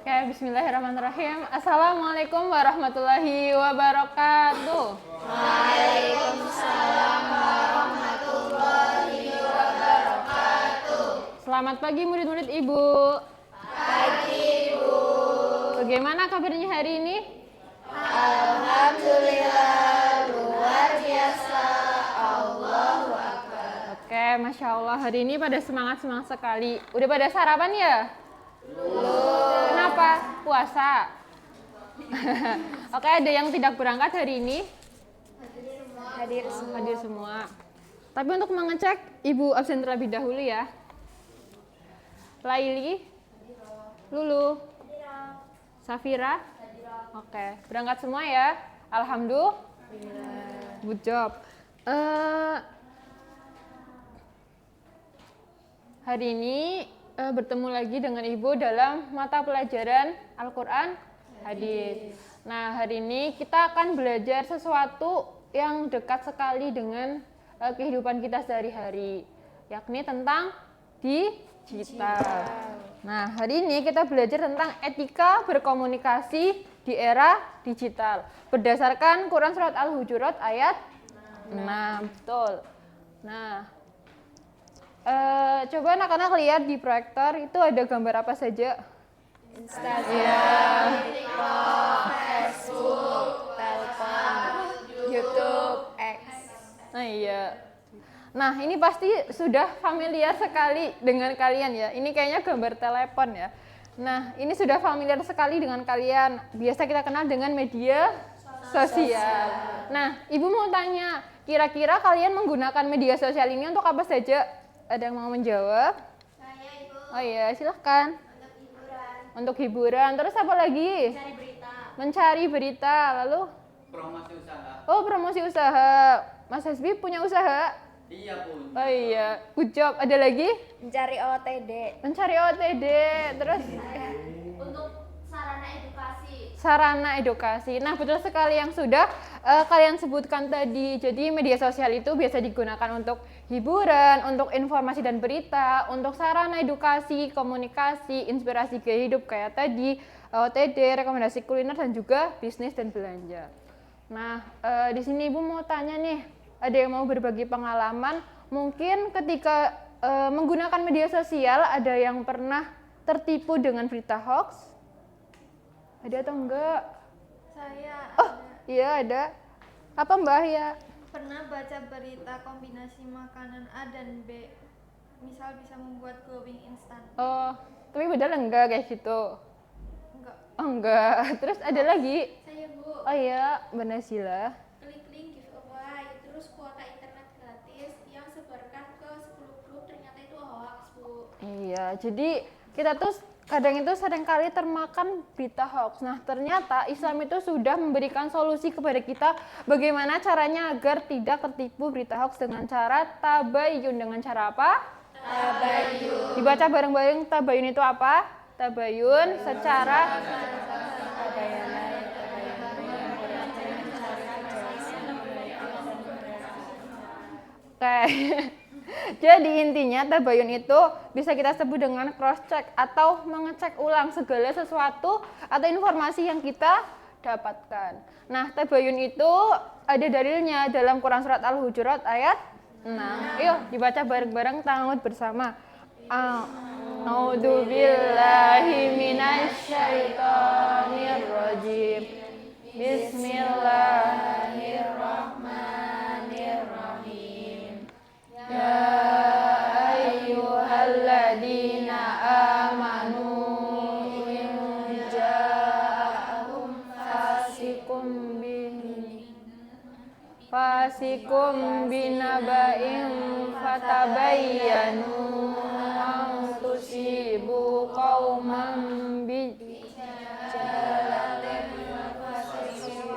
Oke, bismillahirrahmanirrahim. Assalamualaikum warahmatullahi wabarakatuh. Waalaikumsalam warahmatullahi wabarakatuh. Selamat pagi murid-murid Ibu. Pagi Ibu. Bagaimana kabarnya hari ini? Alhamdulillah luar biasa. Allahu Akbar. Oke, Masya Allah hari ini pada semangat-semangat sekali. Udah pada sarapan ya? Belum. Kenapa? Puasa? Oke, ada yang tidak berangkat hari ini? Hadir semua. Tapi untuk mengecek, Ibu absen terlebih dahulu ya. Laili? Lulu? Safira? Oke, berangkat semua ya. Alhamdulillah. Good job. Hari ini bertemu lagi dengan Ibu dalam mata pelajaran Al-Quran Hadis. Nah, hari ini kita akan belajar sesuatu yang dekat sekali dengan kehidupan kita sehari-hari, yakni tentang digital. Nah, hari ini kita belajar tentang etika berkomunikasi di era digital berdasarkan Quran Surat Al-Hujurat ayat 6. Betul. Nah, coba anak-anak lihat di proyektor itu ada gambar apa saja? Instagram, TikTok, Facebook, Telkom, YouTube, X. Nah iya. Nah ini pasti sudah familiar sekali dengan kalian ya. Ini kayaknya gambar telepon ya. Nah ini sudah familiar sekali dengan kalian. Biasa kita kenal dengan media sosial. Nah Ibu mau tanya, kira-kira kalian menggunakan media sosial ini untuk apa saja? Ada yang mau menjawab? Saya Ibu. Oh iya, silahkan. Untuk hiburan. Untuk hiburan. Terus apa lagi? Mencari berita. Mencari berita. Lalu? Promosi usaha. Oh, promosi usaha. Mas Hasbi punya usaha? Iya pun. Oh iya, good job. Ada lagi? Mencari OTD. Mencari OTD. Terus? Untuk sarana edukasi. Sarana edukasi. Nah, betul sekali yang sudah kalian sebutkan tadi. Jadi media sosial itu biasa digunakan untuk hiburan, untuk informasi dan berita, untuk sarana edukasi, komunikasi, inspirasi gaya hidup kayak tadi, OTD, rekomendasi kuliner dan juga bisnis dan belanja. Nah, di sini Ibu mau tanya nih, ada yang mau berbagi pengalaman? Mungkin ketika menggunakan media sosial ada yang pernah tertipu dengan berita hoax? Ada atau enggak? Saya Iya ada. Apa Mbak ya? pernah baca berita kombinasi makanan A dan B. Misal bisa membuat glowing instan. Oh, tapi benar enggak kayak gitu? Enggak. Oh enggak. Terus ada lagi? Saya Bu, Oh iya, Mbak Nasila. klik link giveaway, terus kuota internet gratis yang sebarkan ke 10 grup, ternyata itu hoax Bu. Iya, jadi kita tuh kadang itu seringkali termakan berita hoax. Nah, ternyata Islam itu sudah memberikan solusi kepada kita bagaimana caranya agar tidak tertipu berita hoax dengan cara tabayun. Dengan cara apa? Tabayun. Dibaca bareng-bareng, tabayun itu apa? Tabayun secara Oke. Jadi intinya tabayun itu bisa kita sebut dengan cross check atau mengecek ulang segala sesuatu atau informasi yang kita dapatkan. Nah, tabayun itu ada dalilnya dalam Quran Surat Al-Hujurat ayat 6. Yuk dibaca bareng-bareng, ta'awud bersama. A'udzubillahi minasyaitonirrajim. Bismillahirrahmanirrahim. Ya ayyuhalladzina amanu in ja'akum fasikum binaba'in fatabayyanu an tusibu qauman bijahalatin fasibu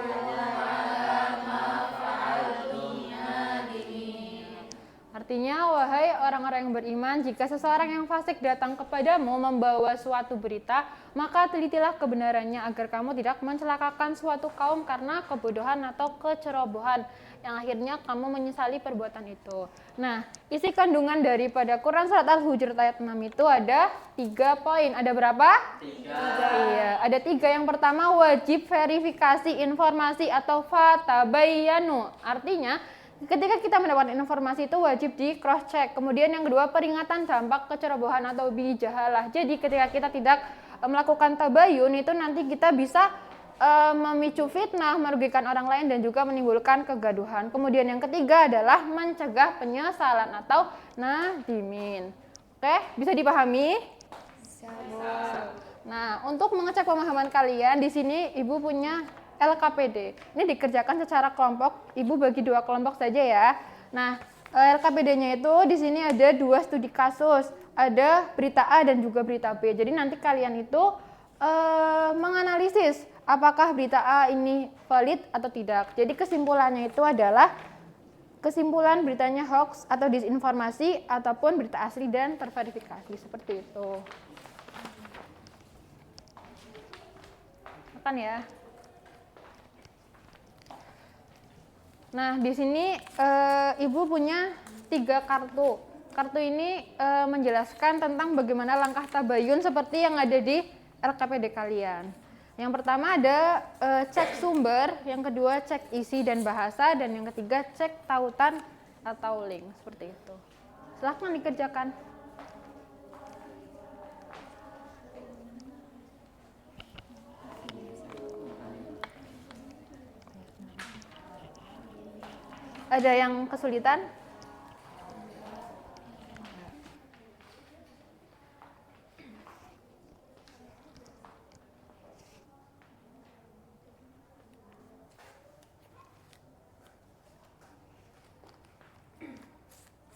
Artinya, wahai orang-orang orang-orang yang beriman, jika seseorang yang fasik datang kepadamu membawa suatu berita, maka telitilah kebenarannya agar kamu tidak mencelakakan suatu kaum karena kebodohan atau kecerobohan, yang akhirnya kamu menyesali perbuatan itu. Nah, isi kandungan daripada Quran Surat Al-Hujurat ayat 6 itu ada 3 poin. Ada berapa? 3. Iya, ada 3. Yang pertama, wajib verifikasi informasi atau fatabayyanu. Artinya, ketika kita mendapatkan informasi itu wajib di cross check. Kemudian yang kedua, peringatan dampak kecerobohan atau bijahalah. Jadi ketika kita tidak melakukan tabayun itu nanti kita bisa memicu fitnah, merugikan orang lain dan juga menimbulkan kegaduhan. Kemudian yang ketiga adalah mencegah penyesalan atau nadimin. Oke, bisa dipahami? Nah, untuk mengecek pemahaman kalian, di sini Ibu punya LKPD. Ini dikerjakan secara kelompok. Ibu bagi 2 kelompok saja ya. Nah, LKPD-nya itu di sini ada 2 studi kasus. Ada berita A dan juga berita B. Jadi nanti kalian itu menganalisis apakah berita A ini valid atau tidak. Jadi kesimpulannya itu adalah kesimpulan beritanya hoax atau disinformasi ataupun berita asli dan terverifikasi, seperti itu. Makan ya. Nah, di sini Ibu punya 3 kartu. Kartu ini menjelaskan tentang bagaimana langkah tabayun seperti yang ada di LKPD kalian. Yang pertama ada cek sumber, yang kedua cek isi dan bahasa, dan yang ketiga cek tautan atau link, seperti itu. Silahkan dikerjakan. Ada yang kesulitan?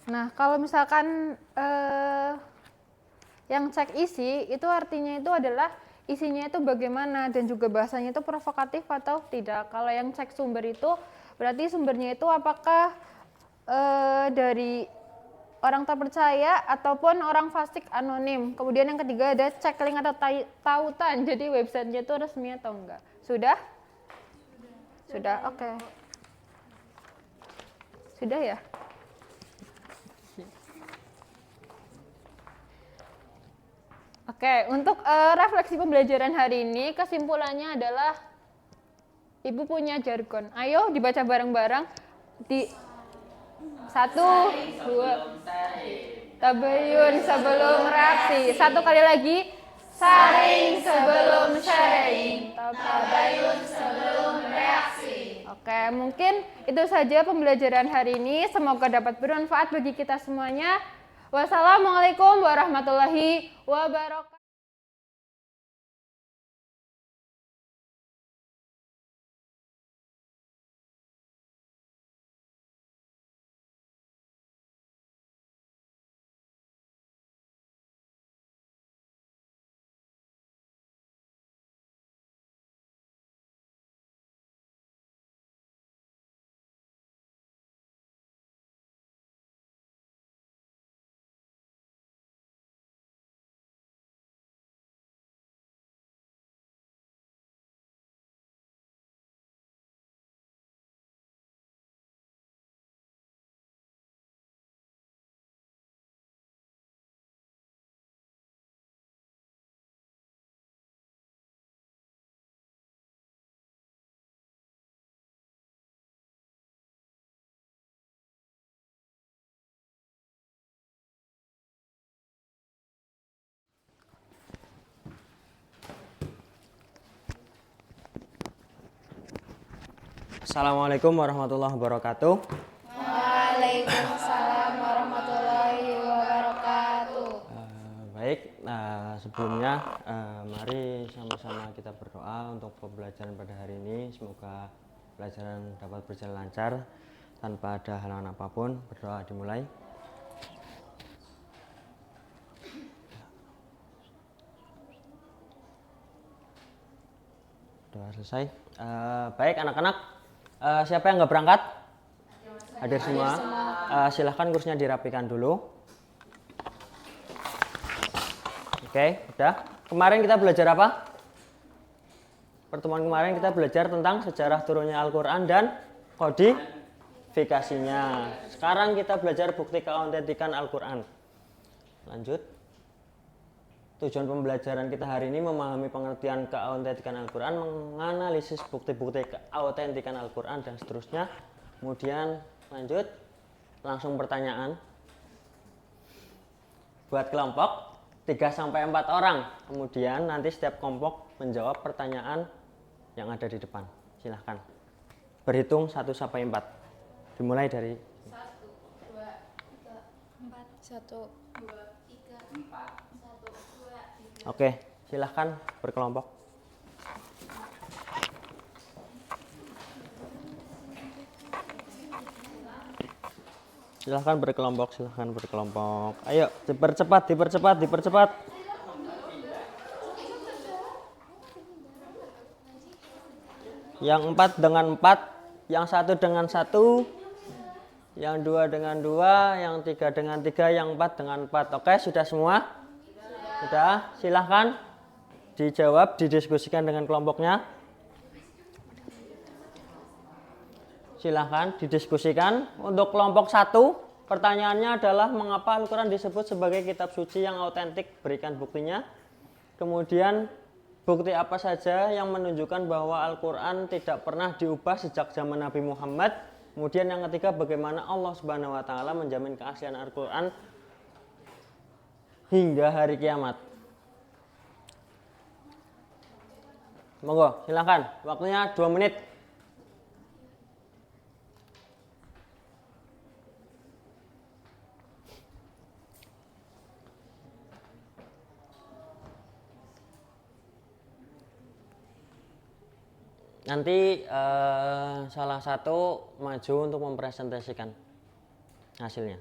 Nah, kalau misalkan yang cek isi, itu artinya itu adalah isinya itu bagaimana dan juga bahasanya itu provokatif atau tidak. Kalau yang cek sumber itu berarti sumbernya itu apakah dari orang terpercaya ataupun orang fasik anonim. Kemudian yang ketiga ada cek link atau tautan, jadi websitenya itu resmi atau enggak. Sudah? Sudah, oke. Sudah ya? Oke, untuk refleksi pembelajaran hari ini kesimpulannya adalah Ibu punya jargon. Ayo dibaca bareng-bareng. Di 1, 2, tabayun sebelum reaksi. 1 kali lagi. Saring sebelum sharing. Tabayun sebelum reaksi. Oke, mungkin itu saja pembelajaran hari ini. Semoga dapat bermanfaat bagi kita semuanya. Wassalamualaikum warahmatullahi wabarakatuh. Assalamualaikum warahmatullahi wabarakatuh. Waalaikumsalam warahmatullahi wabarakatuh. Baik, sebelumnya mari sama-sama kita berdoa untuk pembelajaran pada hari ini. Semoga pelajaran dapat berjalan lancar tanpa ada halangan apapun. Berdoa dimulai. Doa selesai. Baik anak-anak. Siapa yang nggak berangkat? Hadir semua. Silahkan kursinya dirapikan dulu. Oke, udah. Kemarin kita belajar apa? Pertemuan kemarin kita belajar tentang sejarah turunnya Al-Quran dan kodifikasinya. Sekarang kita belajar bukti keautentikan Al-Quran. Lanjut. Tujuan pembelajaran kita hari ini memahami pengertian keautentikan Al-Quran, menganalisis bukti-bukti keautentikan Al-Quran, dan seterusnya. Kemudian lanjut, langsung pertanyaan. Buat kelompok 3-4 orang. Kemudian nanti setiap kelompok menjawab pertanyaan yang ada di depan. Silahkan. Berhitung 1-4. Dimulai dari 1, 2, 3, 4, 1, 2, 3, 4, 1, 2, 3. Oke, silahkan berkelompok. Silahkan berkelompok. Ayo, dipercepat. Yang 4 dengan 4, yang 1 dengan 1, yang 2 dengan 2, yang 3 dengan 3, yang 4 dengan 4. Oke, sudah semua? Sudah, silahkan dijawab, didiskusikan dengan kelompoknya. Silahkan didiskusikan. Untuk kelompok 1, pertanyaannya adalah mengapa Al-Quran disebut sebagai kitab suci yang autentik, berikan buktinya. Kemudian bukti apa saja yang menunjukkan bahwa Al-Quran tidak pernah diubah sejak zaman Nabi Muhammad. Kemudian yang ketiga, bagaimana Allah Subhanahu wa Ta'ala menjamin keaslian Al-Quran hingga hari kiamat. Monggo, silahkan. Waktunya 2 menit. Nanti salah satu maju untuk mempresentasikan hasilnya.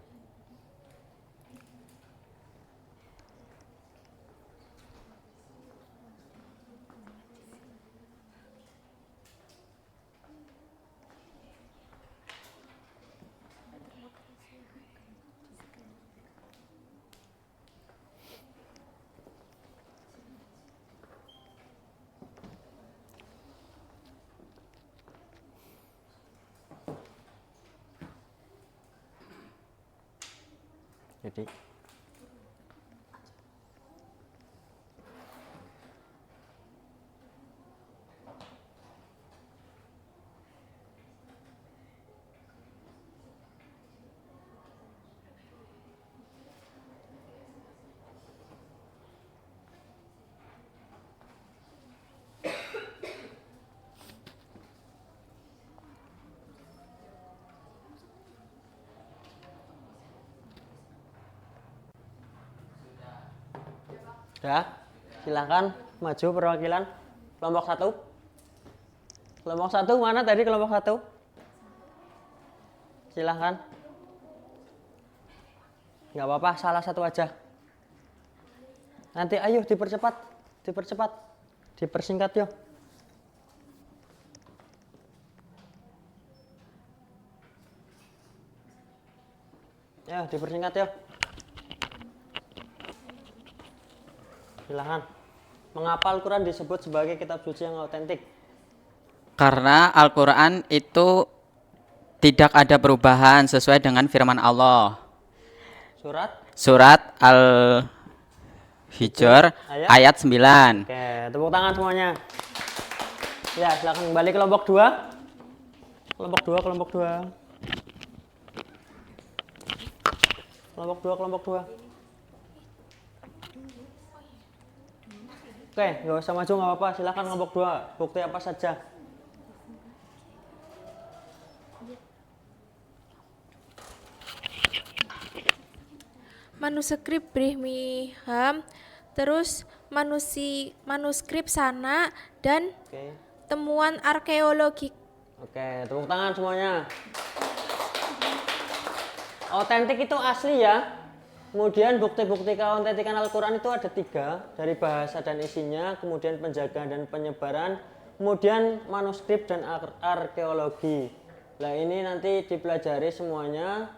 Jadi sudah, silahkan maju perwakilan kelompok 1. Kelompok 1 mana tadi kelompok 1? Silahkan. Nggak apa-apa, salah satu aja. Nanti ayo dipercepat, dipersingkat yuk. Ya, dipersingkat yuk. Silahkan. Mengapa Al-Quran disebut sebagai kitab suci yang autentik? Karena Al-Quran itu tidak ada perubahan sesuai dengan firman Allah. Surat Al-Hijr ayat 9. Oke, tepuk tangan semuanya. Ya, silahkan kembali kelompok 2. Kelompok 2. Kelompok 2. Oke, nggak usah maju, nggak apa-apa. Silahkan kelompok 2. Bukti apa saja? Manuskrip Birmingham, terus manuskrip Sana, dan Oke. temuan arkeologi. Oke, tepuk tangan semuanya. Autentik itu asli ya. Kemudian bukti-bukti keautentikan Al-Quran itu ada 3, dari bahasa dan isinya, kemudian penjagaan dan penyebaran, kemudian manuskrip dan arkeologi. Nah ini nanti dipelajari semuanya.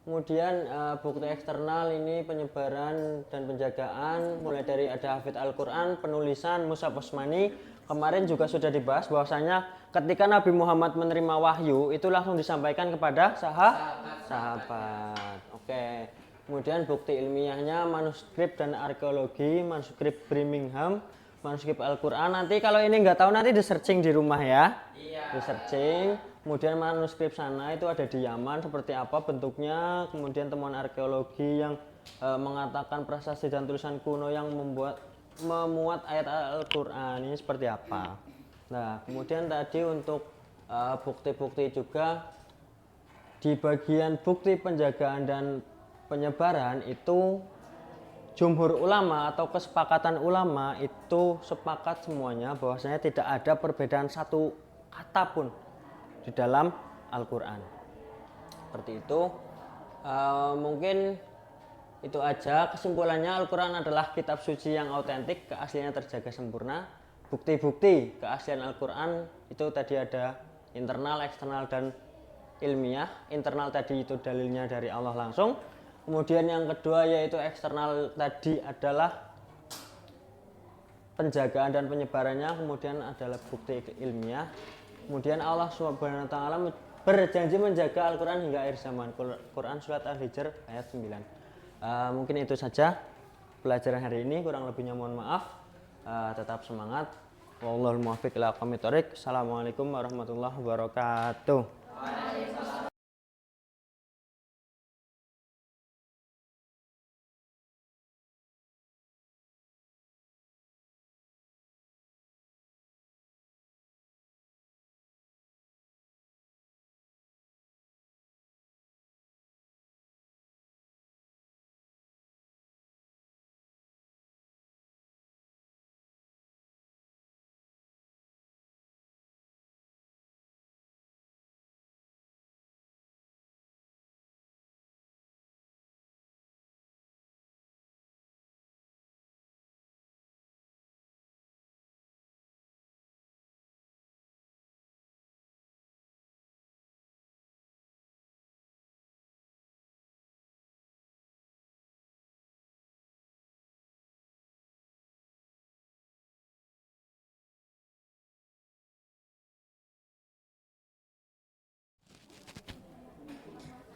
Kemudian bukti eksternal ini penyebaran dan penjagaan, mulai dari ada hafid Al-Quran, penulisan, mushaf Utsmani. Kemarin juga sudah dibahas bahwasanya ketika Nabi Muhammad menerima wahyu itu langsung disampaikan kepada sahabat. Oke. Kemudian bukti ilmiahnya manuskrip dan arkeologi, manuskrip Birmingham, manuskrip Al-Quran. Nanti kalau ini nggak tahu nanti di searching di rumah ya. Di searching. Kemudian manuskrip sana itu ada di Yaman seperti apa bentuknya. Kemudian temuan arkeologi yang mengatakan prasasti dan tulisan kuno yang memuat ayat Al-Quran ini seperti apa. Nah, kemudian tadi untuk bukti-bukti juga di bagian bukti penjagaan dan penyebaran itu jumhur ulama atau kesepakatan ulama itu sepakat semuanya bahwasanya tidak ada perbedaan satu kata pun di dalam Al-Quran. Seperti itu. Mungkin itu aja kesimpulannya. Al-Quran adalah kitab suci yang autentik, keasliannya terjaga sempurna. Bukti-bukti keaslian Al-Quran itu tadi ada internal, eksternal, dan ilmiah. Internal tadi itu dalilnya dari Allah langsung. Kemudian yang kedua yaitu eksternal tadi adalah penjagaan dan penyebarannya. Kemudian adalah bukti ilmiah. Kemudian Allah Subhanahu wa taala berjanji menjaga Al-Quran hingga akhir zaman. Quran surat Al-Hijr ayat 9. Mungkin itu saja pelajaran hari ini, kurang lebihnya mohon maaf. Tetap semangat. Wallahul muwaffiq ila aqwamit thoriq. Assalamualaikum warahmatullahi wabarakatuh.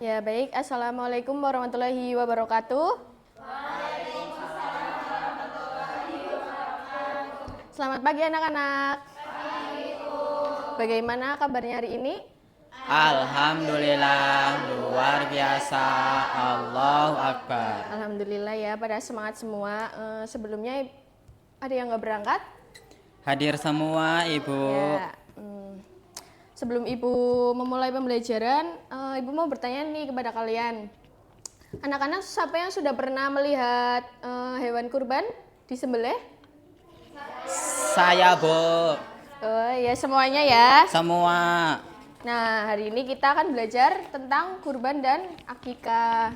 Ya baik, Assalamualaikum warahmatullahi wabarakatuh. Selamat pagi anak-anak. Bagaimana kabarnya hari ini? Alhamdulillah, luar biasa. Allahu Akbar. Alhamdulillah ya, pada semangat semua. Sebelumnya ada yang nggak berangkat? Hadir semua Ibu. Ya. Sebelum Ibu memulai pembelajaran, Ibu mau bertanya nih kepada kalian. Anak-anak, siapa yang sudah pernah melihat hewan kurban disembelih? Saya Bu. Oh ya, semuanya ya. Semua. Nah, hari ini kita akan belajar tentang kurban dan akikah.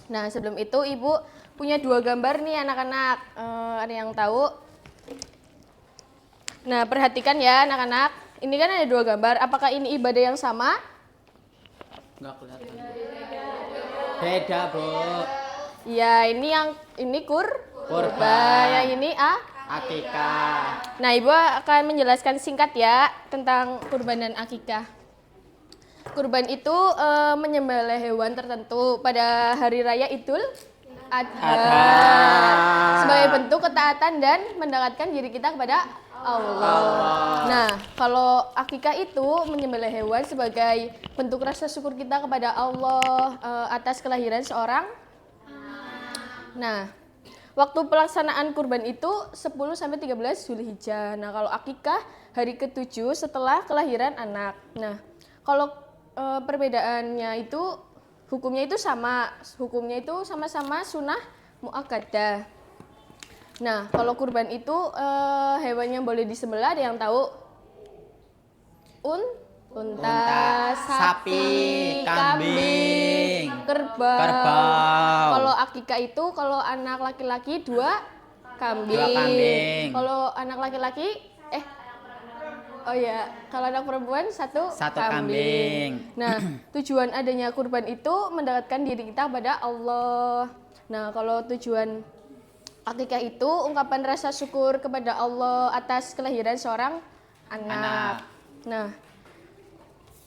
Nah, sebelum itu Ibu punya 2 gambar nih anak-anak. Ada yang tahu? Nah, perhatikan ya anak-anak. Ini kan ada 2 gambar. Apakah ini ibadah yang sama? Enggak kelihatan. Beda, Bu. Ya, ini kurban. Yang ini Akikah. Nah, Ibu akan menjelaskan singkat ya tentang kurban dan akikah. Kurban itu menyembelih hewan tertentu pada hari raya Idul Adha sebagai bentuk ketaatan dan mendekatkan diri kita kepada Allah. Nah, kalau akikah itu menyembelih hewan sebagai bentuk rasa syukur kita kepada Allah atas kelahiran seorang. Nah, waktu pelaksanaan kurban itu 10 sampai 13 Zulhijjah. Nah, kalau akikah hari ke-7 setelah kelahiran anak. Nah, kalau perbedaannya itu hukumnya itu sama-sama sunnah muakkadah. Nah, kalau kurban itu hewan yang boleh disembelih ada yang tahu? Unta, sapi, kambing, kerbau. Kalau akikah itu kalau anak laki-laki 2 kambing. Dua kambing. Kalau anak laki-laki Oh ya, kalau anak perempuan satu kambing. Nah, tujuan adanya kurban itu mendekatkan diri kita pada Allah. Nah, kalau tujuan akikah itu ungkapan rasa syukur kepada Allah atas kelahiran seorang anak. Nah,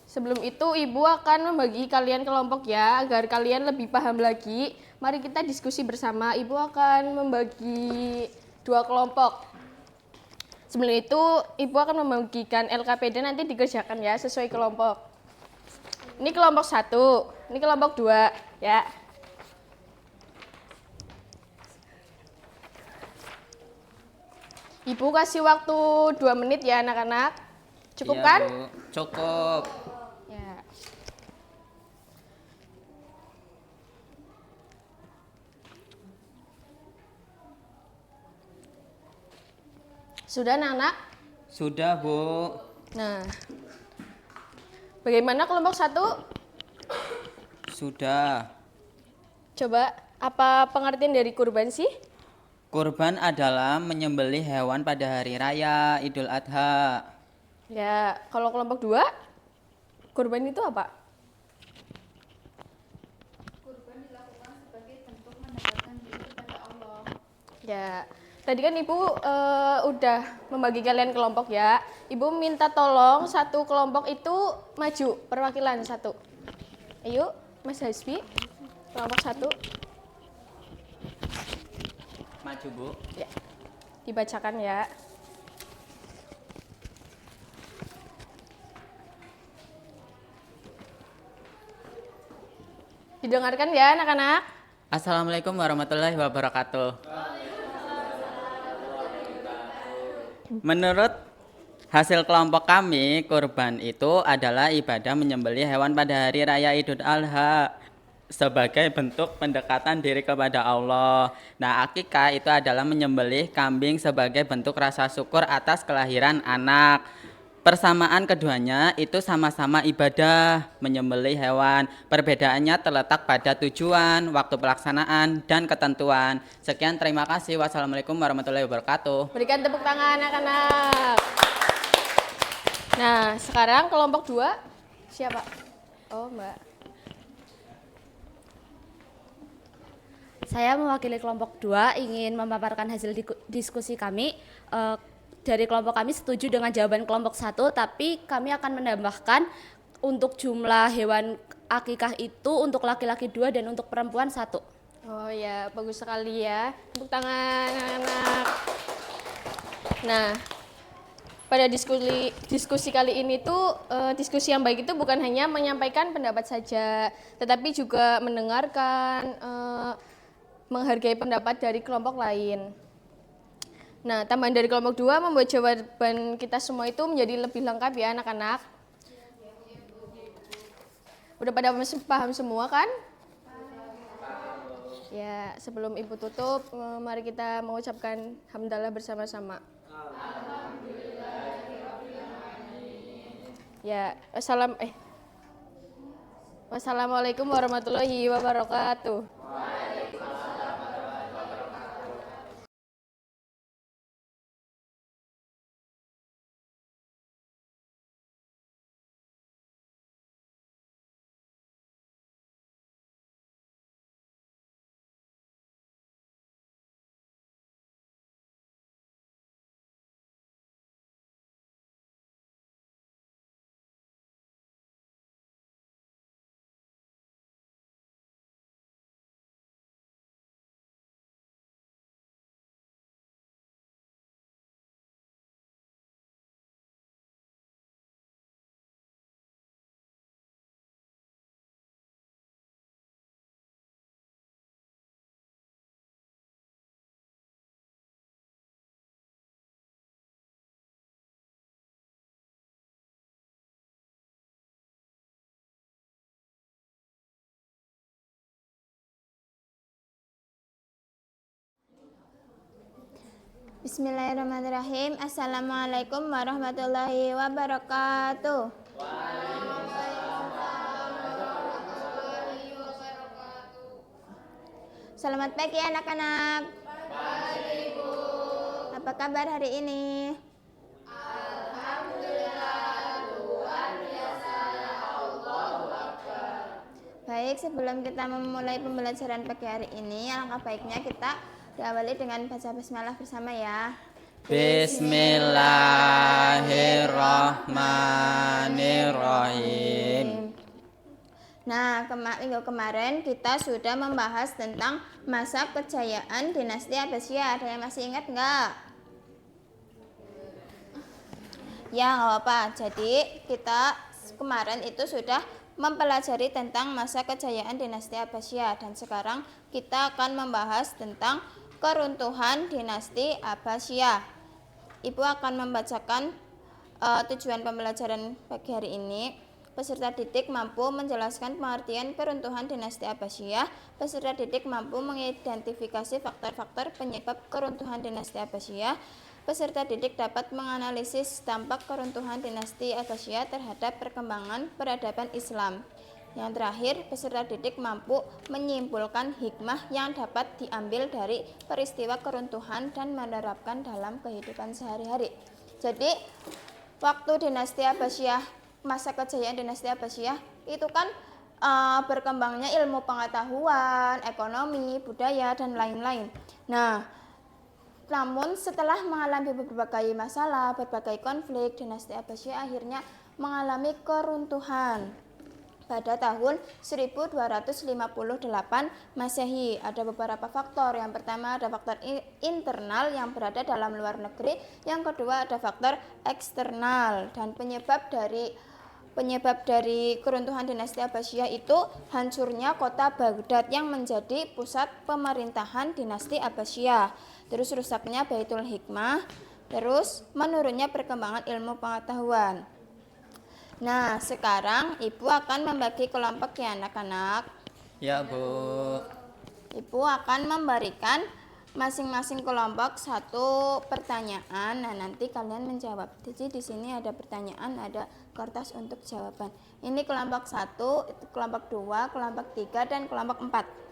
sebelum itu Ibu akan membagi kalian kelompok ya, agar kalian lebih paham lagi. Mari kita diskusi bersama. Ibu akan membagi 2 kelompok. Sebelum itu, Ibu akan membagikan LKPD nanti dikerjakan ya, sesuai kelompok. Ini kelompok 1, ini kelompok 2, ya. Ibu kasih waktu 2 menit ya anak-anak. Cukup Iya, kan? Bu. Cukup. Ya. Sudah anak-anak? Sudah, Bu. Nah, bagaimana kelompok 1? Sudah. Coba, apa pengertian dari kurban sih? Kurban adalah menyembelih hewan pada hari raya Idul Adha. Ya, kalau kelompok 2, kurban itu apa? Kurban dilakukan sebagai bentuk mendekatkan diri kepada Allah. Ya, tadi kan Ibu udah membagi kalian kelompok ya. Ibu minta tolong satu kelompok itu maju, perwakilan 1. Ayo, Mas Hasbi, kelompok 1. Maju, Bu. Ya, dibacakan ya. Didengarkan ya anak-anak. Assalamualaikum warahmatullahi wabarakatuh. Menurut hasil kelompok kami, kurban itu adalah ibadah menyembelih hewan pada hari raya Idul Adha sebagai bentuk pendekatan diri kepada Allah. Nah, akikah itu adalah menyembelih kambing sebagai bentuk rasa syukur atas kelahiran anak. Persamaan keduanya itu sama-sama ibadah menyembelih hewan. Perbedaannya terletak pada tujuan, waktu pelaksanaan, dan ketentuan. Sekian, terima kasih. Wassalamualaikum warahmatullahi wabarakatuh. Berikan tepuk tangan anak-anak. Nah, sekarang kelompok 2 siapa? Oh, Mbak. Saya mewakili kelompok 2 ingin memaparkan hasil diskusi kami. Dari kelompok kami setuju dengan jawaban kelompok 1, tapi kami akan menambahkan untuk jumlah hewan akikah itu untuk laki-laki 2 dan untuk perempuan 1. Oh ya, bagus sekali ya. Tepuk tangan anak-anak. Nah, pada diskusi kali ini tuh diskusi yang baik itu bukan hanya menyampaikan pendapat saja, tetapi juga mendengarkan, menghargai pendapat dari kelompok lain. Nah, tambahan dari kelompok 2 membuat jawaban kita semua itu menjadi lebih lengkap ya anak-anak. Udah pada paham semua kan? Ya, sebelum Ibu tutup, mari kita mengucapkan hamdalah bersama-sama. Ya, wassalamualaikum warahmatullahi wabarakatuh. Bismillahirrahmanirrahim. Assalamualaikum warahmatullahi wabarakatuh. Selamat pagi anak-anak. Pagi, Bu. Apa kabar hari ini? Alhamdulillah baik, sebelum kita memulai pembelajaran pagi hari ini, alangkah baiknya kita diawali dengan baca basmalah bersama ya. Bismillahirrahmanirrahim. Nah, minggu kemarin kita sudah membahas tentang masa kejayaan dinasti Abbasiyah. Ada yang masih ingat nggak? Ya, nggak apa-apa. Jadi kita kemarin itu sudah mempelajari tentang masa kejayaan dinasti Abbasiyah, dan sekarang kita akan membahas tentang keruntuhan dinasti Abbasiyah. Ibu akan membacakan tujuan pembelajaran pagi hari ini. Peserta didik mampu menjelaskan pengertian keruntuhan dinasti Abbasiyah. Peserta didik mampu mengidentifikasi faktor-faktor penyebab keruntuhan dinasti Abbasiyah. Peserta didik dapat menganalisis dampak keruntuhan dinasti Abbasiyah terhadap perkembangan peradaban Islam. Yang terakhir, peserta didik mampu menyimpulkan hikmah yang dapat diambil dari peristiwa keruntuhan dan menerapkan dalam kehidupan sehari-hari. Jadi, waktu dinasti Abbasiyah, masa kejayaan dinasti Abbasiyah itu kan berkembangnya ilmu pengetahuan, ekonomi, budaya, dan lain-lain. Nah, namun setelah mengalami berbagai masalah, berbagai konflik, dinasti Abbasiyah akhirnya mengalami keruntuhan pada tahun 1258 Masehi. Ada beberapa faktor. Yang pertama ada faktor internal yang berada dalam luar negeri. Yang kedua ada faktor eksternal. Dan penyebab dari keruntuhan dinasti Abbasiyah itu hancurnya kota Baghdad yang menjadi pusat pemerintahan dinasti Abbasiyah. Terus rusaknya Baitul Hikmah, terus menurunnya perkembangan ilmu pengetahuan. Nah, sekarang Ibu akan membagi kelompok ya anak-anak. Ya, Bu. Ibu akan memberikan masing-masing kelompok satu pertanyaan. Nah, nanti kalian menjawab. Jadi di sini ada pertanyaan, ada kertas untuk jawaban. Ini kelompok 1, kelompok 2, kelompok 3, dan kelompok 4.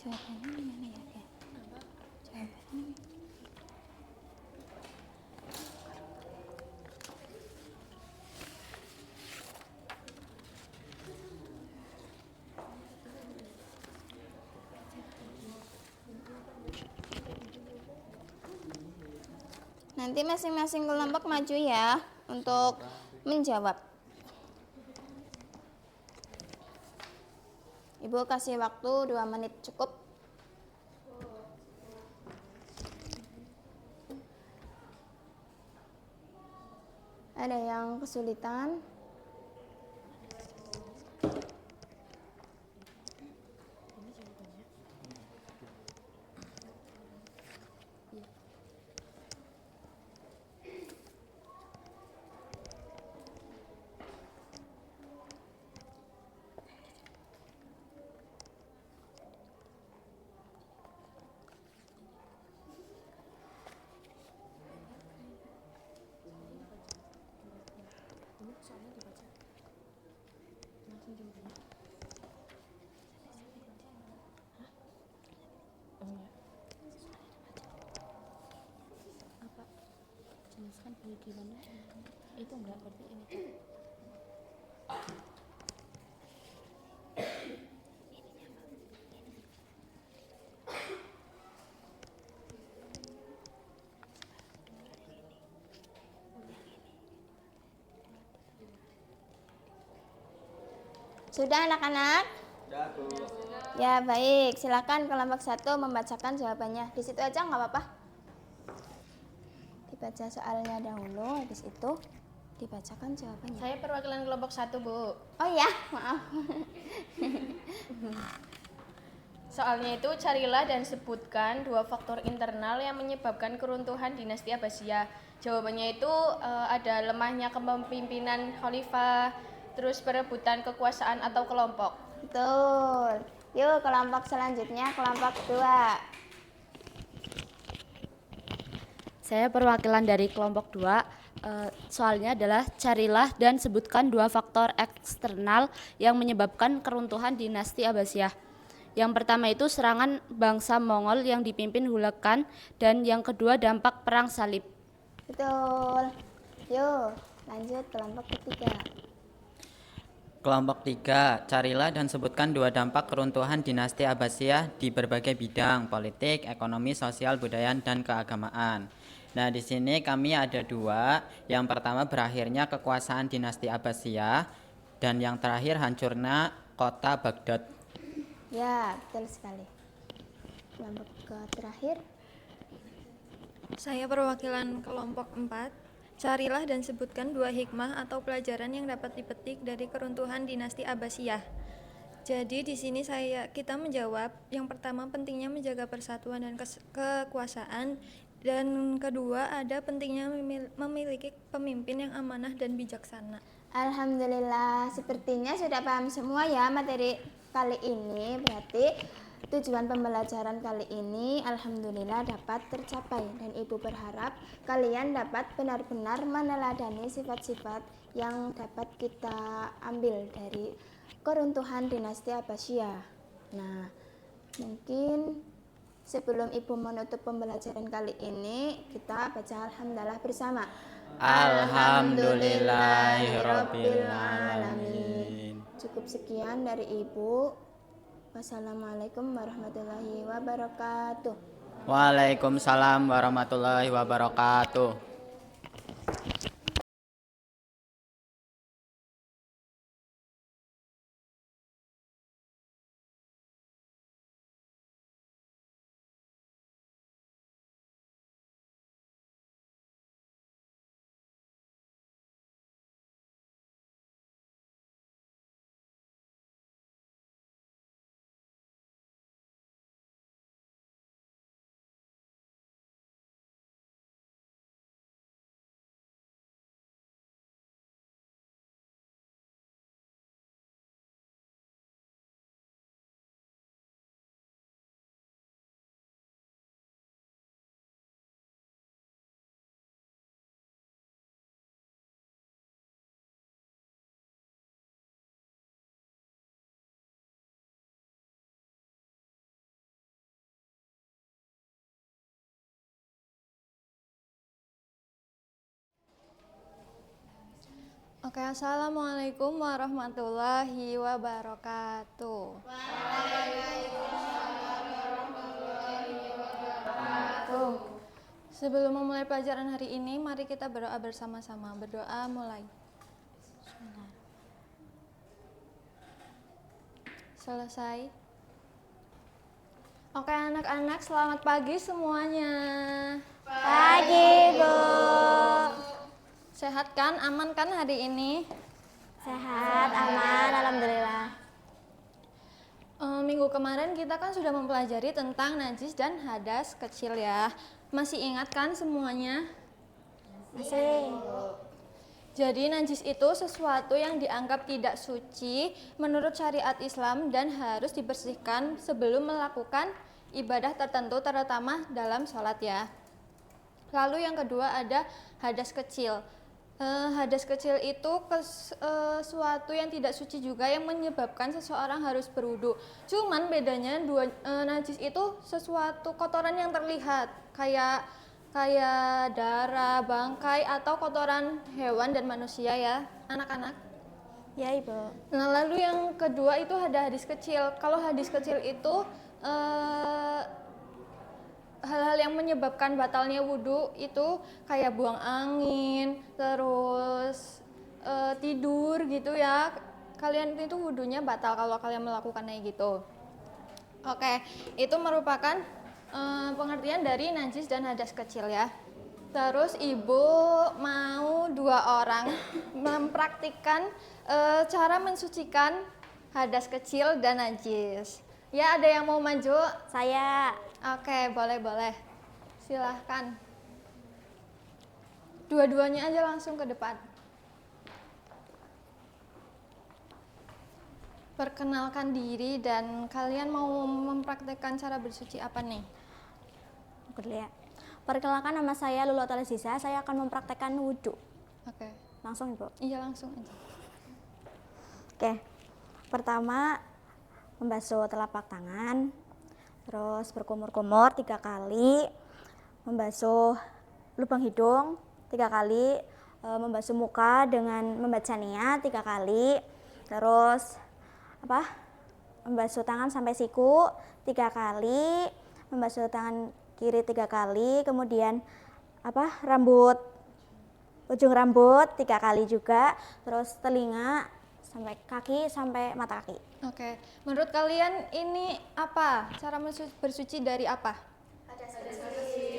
Jawabannya gimana ya? Jawabannya. Nanti masing-masing kelompok maju ya untuk menjawab. Ibu kasih waktu 2 menit cukup. Ada yang kesulitan? Itu enggak berarti ini. Sudah anak-anak? Ya baik, silakan kelompok 1 membacakan jawabannya. Di situ aja nggak apa-apa. Dibaca soalnya dahulu, habis itu dibacakan jawabannya. Saya perwakilan kelompok 1, Bu. Oh ya, maaf. Soalnya itu carilah dan sebutkan 2 faktor internal yang menyebabkan keruntuhan dinasti Abbasiyah. Jawabannya itu ada lemahnya kepemimpinan khalifah, terus perebutan kekuasaan atau kelompok. Betul. Yuk kelompok selanjutnya, kelompok 2. Saya perwakilan dari kelompok 2. Soalnya adalah carilah dan sebutkan 2 faktor eksternal yang menyebabkan keruntuhan dinasti Abbasiyah. Yang pertama itu serangan bangsa Mongol yang dipimpin Hulagan, dan yang kedua dampak perang salib. Betul. Yuk Lanjut kelompok ketiga. Kelompok 3, carilah dan sebutkan 2 dampak keruntuhan dinasti Abbasiyah di berbagai bidang, politik, ekonomi, sosial, budaya, dan keagamaan. Nah, di sini kami ada 2. Yang pertama berakhirnya kekuasaan dinasti Abbasiyah dan yang terakhir hancurnya kota Baghdad. Ya, betul sekali. Kelompok terakhir. Saya perwakilan kelompok 4. Carilah dan sebutkan 2 hikmah atau pelajaran yang dapat dipetik dari keruntuhan dinasti Abbasiyah. Jadi di sini kita menjawab yang pertama pentingnya menjaga persatuan dan kekuasaan, dan kedua ada pentingnya memiliki pemimpin yang amanah dan bijaksana. Alhamdulillah, sepertinya sudah paham semua ya materi kali ini. Berarti tujuan pembelajaran kali ini alhamdulillah dapat tercapai, dan Ibu berharap kalian dapat benar-benar meneladani sifat-sifat yang dapat kita ambil dari keruntuhan dinasti Abbasiyah. Nah, mungkin sebelum Ibu menutup pembelajaran kali ini, kita baca alhamdulillah bersama. Alhamdulillahirabbil alamin. Cukup sekian dari Ibu. Wassalamualaikum warahmatullahi wabarakatuh. Waalaikumsalam warahmatullahi wabarakatuh. Oke, assalamualaikum warahmatullahi wabarakatuh. Sebelum memulai pelajaran hari ini, mari kita berdoa bersama-sama. Berdoa mulai. Selesai. Oke anak-anak, selamat pagi semuanya. Pagi, Bu. Sehat kan? Aman kan hari ini? Sehat, aman, alhamdulillah. Minggu kemarin kita kan sudah mempelajari tentang najis dan hadas kecil ya. Masih ingat kan semuanya? Masih. Jadi najis itu sesuatu yang dianggap tidak suci menurut syariat Islam dan harus dibersihkan sebelum melakukan ibadah tertentu, terutama dalam sholat ya. Lalu yang kedua ada hadas kecil. Hadas kecil itu sesuatu yang tidak suci juga yang menyebabkan seseorang harus berwudu. Cuman bedanya najis itu sesuatu kotoran yang terlihat kayak darah, bangkai atau kotoran hewan dan manusia ya, anak-anak. Ya, Ibu. Nah, lalu yang kedua itu ada hadis kecil. Kalau hadis kecil itu hal-hal yang menyebabkan batalnya wudhu itu kayak buang angin, terus tidur gitu ya. Kalian itu wudhunya batal kalau kalian melakukan kayak gitu. Oke, itu merupakan pengertian dari najis dan hadas kecil ya. Terus Ibu mau 2 orang mempraktikkan cara mensucikan hadas kecil dan najis. Ya, ada yang mau maju? Saya. Oke, boleh. Silahkan. Dua-duanya aja langsung ke depan. Perkenalkan diri dan kalian mau mempraktekkan cara bersuci apa nih? Perkenalkan, nama saya Lulu Talazisa, saya akan mempraktekkan wudhu. Oke. Langsung, Ibu? Iya, langsung aja. Oke, pertama membasuh telapak tangan, terus berkumur-kumur 3 kali, membasuh lubang hidung 3 kali, membasuh muka dengan membaca niat 3 kali. Terus membasuh tangan sampai siku 3 kali, membasuh tangan kiri 3 kali, kemudian ujung rambut 3 kali juga, terus telinga sampai kaki sampai mata kaki. Oke, menurut kalian ini apa? Cara bersuci dari apa?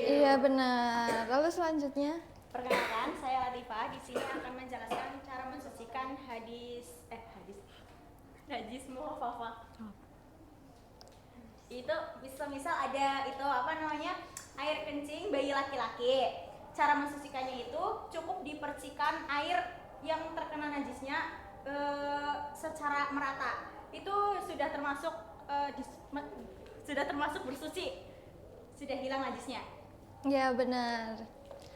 Iya benar. Lalu selanjutnya? Perkenalkan, saya Latifah. Di sini akan menjelaskan cara mensucikan najis muhafafah. Itu misal ada air kencing bayi laki-laki. Cara mensucikannya itu cukup dipercikan air yang terkena najisnya secara merata. Itu sudah termasuk bersuci. Sudah hilang najisnya. Ya benar.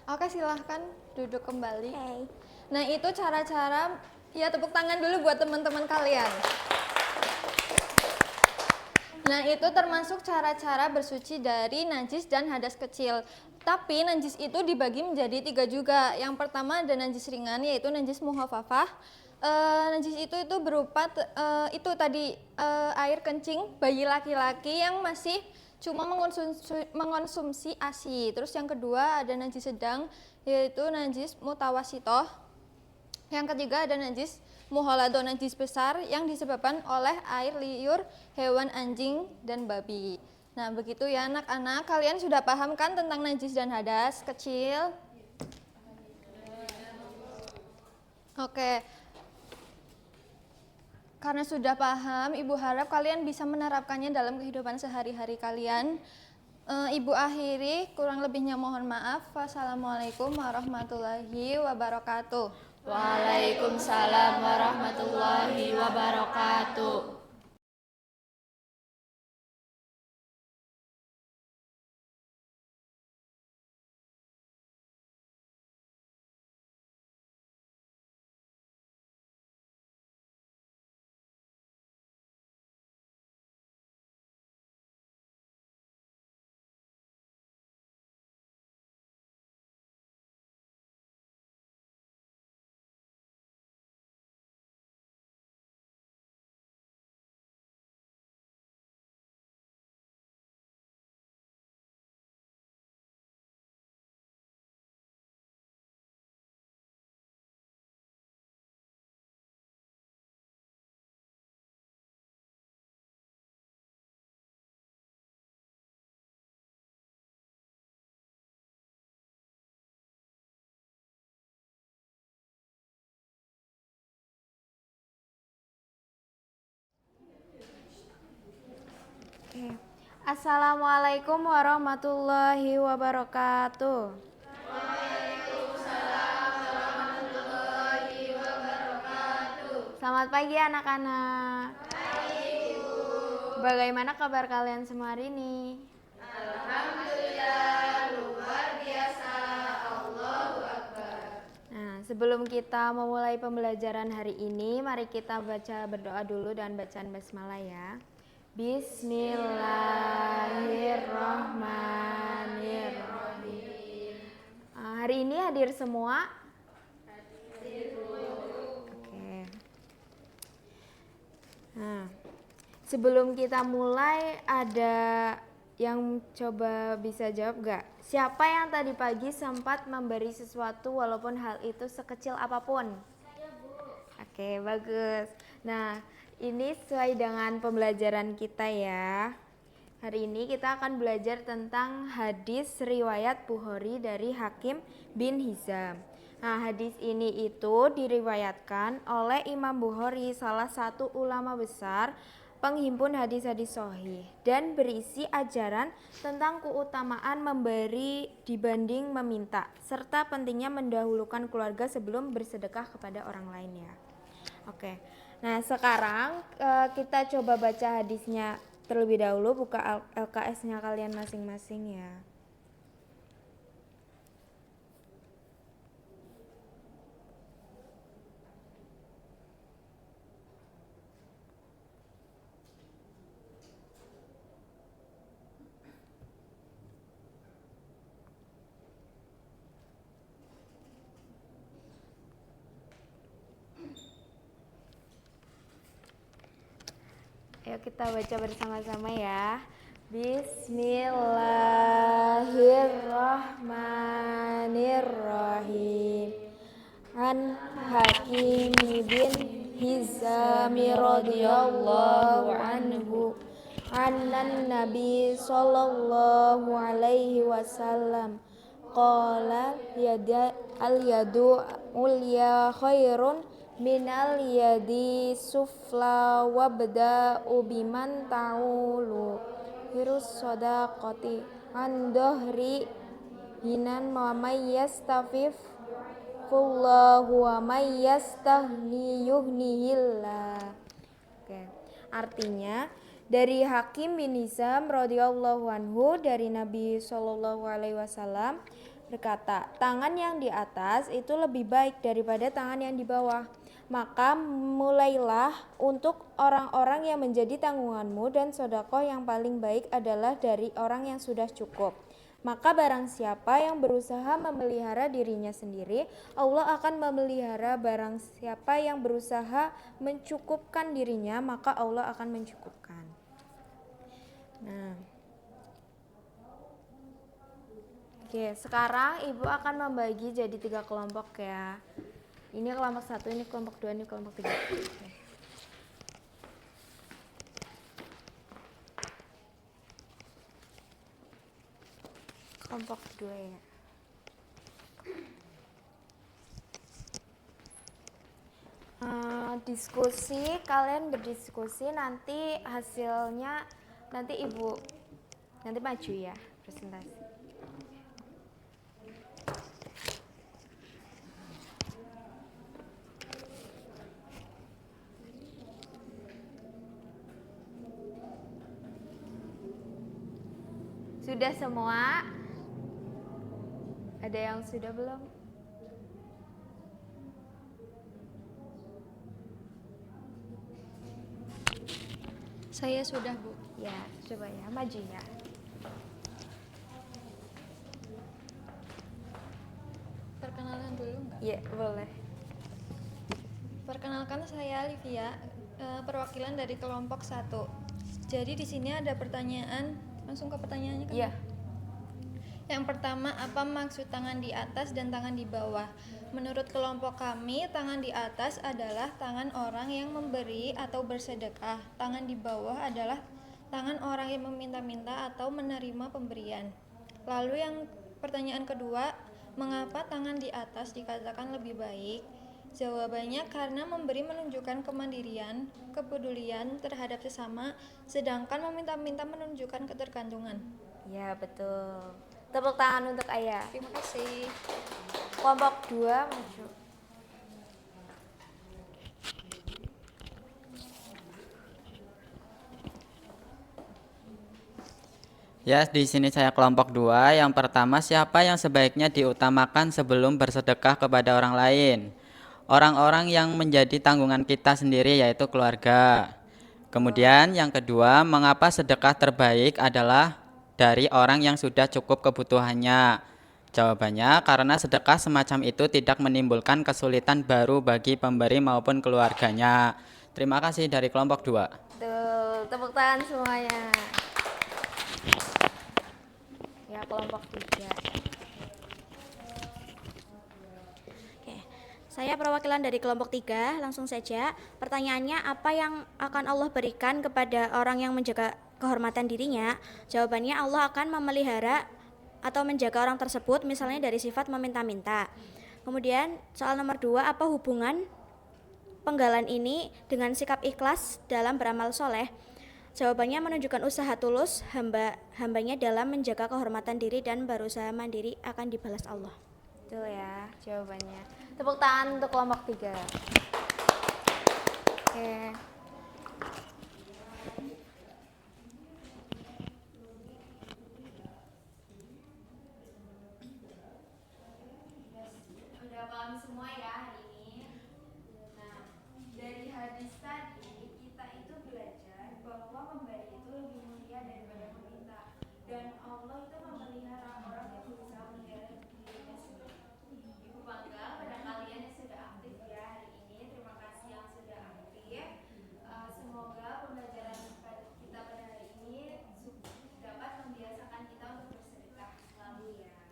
Oke, silahkan duduk kembali. Okay. Nah, itu cara-cara, ya tepuk tangan dulu buat teman-teman kalian. Nah, itu termasuk cara-cara bersuci dari najis dan hadas kecil. Tapi najis itu dibagi menjadi 3 juga. Yang pertama ada najis ringan, yaitu najis muhafafah. Najis itu berupa air kencing bayi laki-laki yang masih cuma mengonsumsi ASI. Terus yang kedua ada najis sedang, yaitu najis mutawasitoh. Yang ketiga ada najis muholado, najis besar yang disebabkan oleh air liur hewan anjing dan babi. Nah begitu ya anak-anak, kalian sudah paham kan tentang najis dan hadas kecil? Oke. Karena sudah paham, Ibu harap kalian bisa menerapkannya dalam kehidupan sehari-hari kalian. Ibu akhiri, kurang lebihnya mohon maaf. Wassalamualaikum warahmatullahi wabarakatuh. Waalaikumsalam warahmatullahi wabarakatuh. Assalamualaikum warahmatullahi wabarakatuh. Waalaikumsalam warahmatullahi wabarakatuh. Selamat pagi anak-anak. Baik, Bu. Bagaimana kabar kalian semua hari ini? Alhamdulillah, luar biasa. Allahu Akbar. Nah, sebelum kita memulai pembelajaran hari ini, mari kita berdoa dulu dan bacaan basmalah ya. Bismillahirrahmanirrahim. Hari ini hadir semua? Hadir. Oke. Nah, sebelum kita mulai, ada yang coba bisa jawab gak? Siapa yang tadi pagi sempat memberi sesuatu walaupun hal itu sekecil apapun? Saya, Bu. Oke, bagus. Nah, ini sesuai dengan pembelajaran kita ya. Hari ini kita akan belajar tentang hadis riwayat Bukhari dari Hakim bin Hizam. Nah, hadis ini itu diriwayatkan oleh Imam Bukhari, salah satu ulama besar penghimpun hadis-hadis sahih, dan berisi ajaran tentang keutamaan memberi dibanding meminta, serta pentingnya mendahulukan keluarga sebelum bersedekah kepada orang lain ya. Oke. Nah, sekarang kita coba baca hadisnya terlebih dahulu, buka LKS-nya kalian masing-masing ya. Ayo kita baca bersama-sama ya. Bismillahirrahmanirrahim. An Hakim bin Hizam radhiyallahu anhu annan Nabi sallallahu alaihi wasallam qala al yadu ulya khairun minal yadi sufla wabda'u biman ta'ulu hirus sodaqati an dohri hinan wa mayyastafif kullahu wa mayyastahni yuhnihillah. Oke. Artinya dari Hakim bin Hizam radhiyallahu anhu dari Nabi sallallahu alaihi wasallam berkata, tangan yang di atas itu lebih baik daripada tangan yang di bawah. Maka mulailah untuk orang-orang yang menjadi tanggunganmu, dan sedekah yang paling baik adalah dari orang yang sudah cukup. Maka barang siapa yang berusaha memelihara dirinya sendiri, Allah akan memelihara. Barang siapa yang berusaha mencukupkan dirinya, maka Allah akan mencukupkan. Nah, oke, sekarang Ibu akan membagi jadi 3 kelompok ya. Ini kelompok 1, ini kelompok 2, ini kelompok 3. Oke. Kelompok 2 ya. Diskusi, kalian berdiskusi, nanti hasilnya nanti Ibu nanti maju ya presentasi. Sudah semua? Ada yang sudah belum? Saya sudah, Bu. Ya, coba ya, maju ya. Perkenalan dulu nggak? Iya, boleh. Perkenalkan, saya Livia, perwakilan dari kelompok 1. Jadi di sini ada pertanyaan, langsung ke pertanyaannya kan? Iya. Yang pertama, apa maksud tangan di atas dan tangan di bawah? Menurut kelompok kami, tangan di atas adalah tangan orang yang memberi atau bersedekah. Tangan di bawah adalah tangan orang yang meminta-minta atau menerima pemberian. Lalu yang pertanyaan kedua, mengapa tangan di atas dikatakan lebih baik? Jawabannya karena memberi menunjukkan kemandirian, kepedulian terhadap sesama, sedangkan meminta-minta menunjukkan ketergantungan. Ya, betul. Tepuk tangan untuk Ayah. Terima kasih. Kelompok 2 maju. Ya, di sini saya kelompok 2. Yang pertama, siapa yang sebaiknya diutamakan sebelum bersedekah kepada orang lain? Orang-orang yang menjadi tanggungan kita sendiri, yaitu keluarga. Kemudian yang kedua, mengapa sedekah terbaik adalah dari orang yang sudah cukup kebutuhannya? Jawabannya, karena sedekah semacam itu tidak menimbulkan kesulitan baru bagi pemberi maupun keluarganya. Terima kasih dari kelompok 2. Tuh, tepuk tangan semuanya. Ya, kelompok 3. Oke. Saya perwakilan dari kelompok 3, langsung saja. Pertanyaannya, apa yang akan Allah berikan kepada orang yang menjaga kehormatan dirinya? Jawabannya, Allah akan memelihara atau menjaga orang tersebut, misalnya dari sifat meminta-minta. Kemudian soal nomor 2, apa hubungan penggalan ini dengan sikap ikhlas dalam beramal soleh? Jawabannya menunjukkan usaha tulus hambanya dalam menjaga kehormatan diri dan berusaha mandiri akan dibalas Allah. Betul ya jawabannya. Tepuk tangan untuk kelompok 3. Oke. Udah paham semua ya hari ini. Nah, dari hadis tadi kita itu belajar bahwa memberi itu lebih mulia daripada meminta, dan Allah itu memelihara orang yang berusaha memelihara dirinya sendiri. Ibu bangga pada kalian yang sudah aktif ya hari ini. Terima kasih yang sudah aktif. Semoga pembelajaran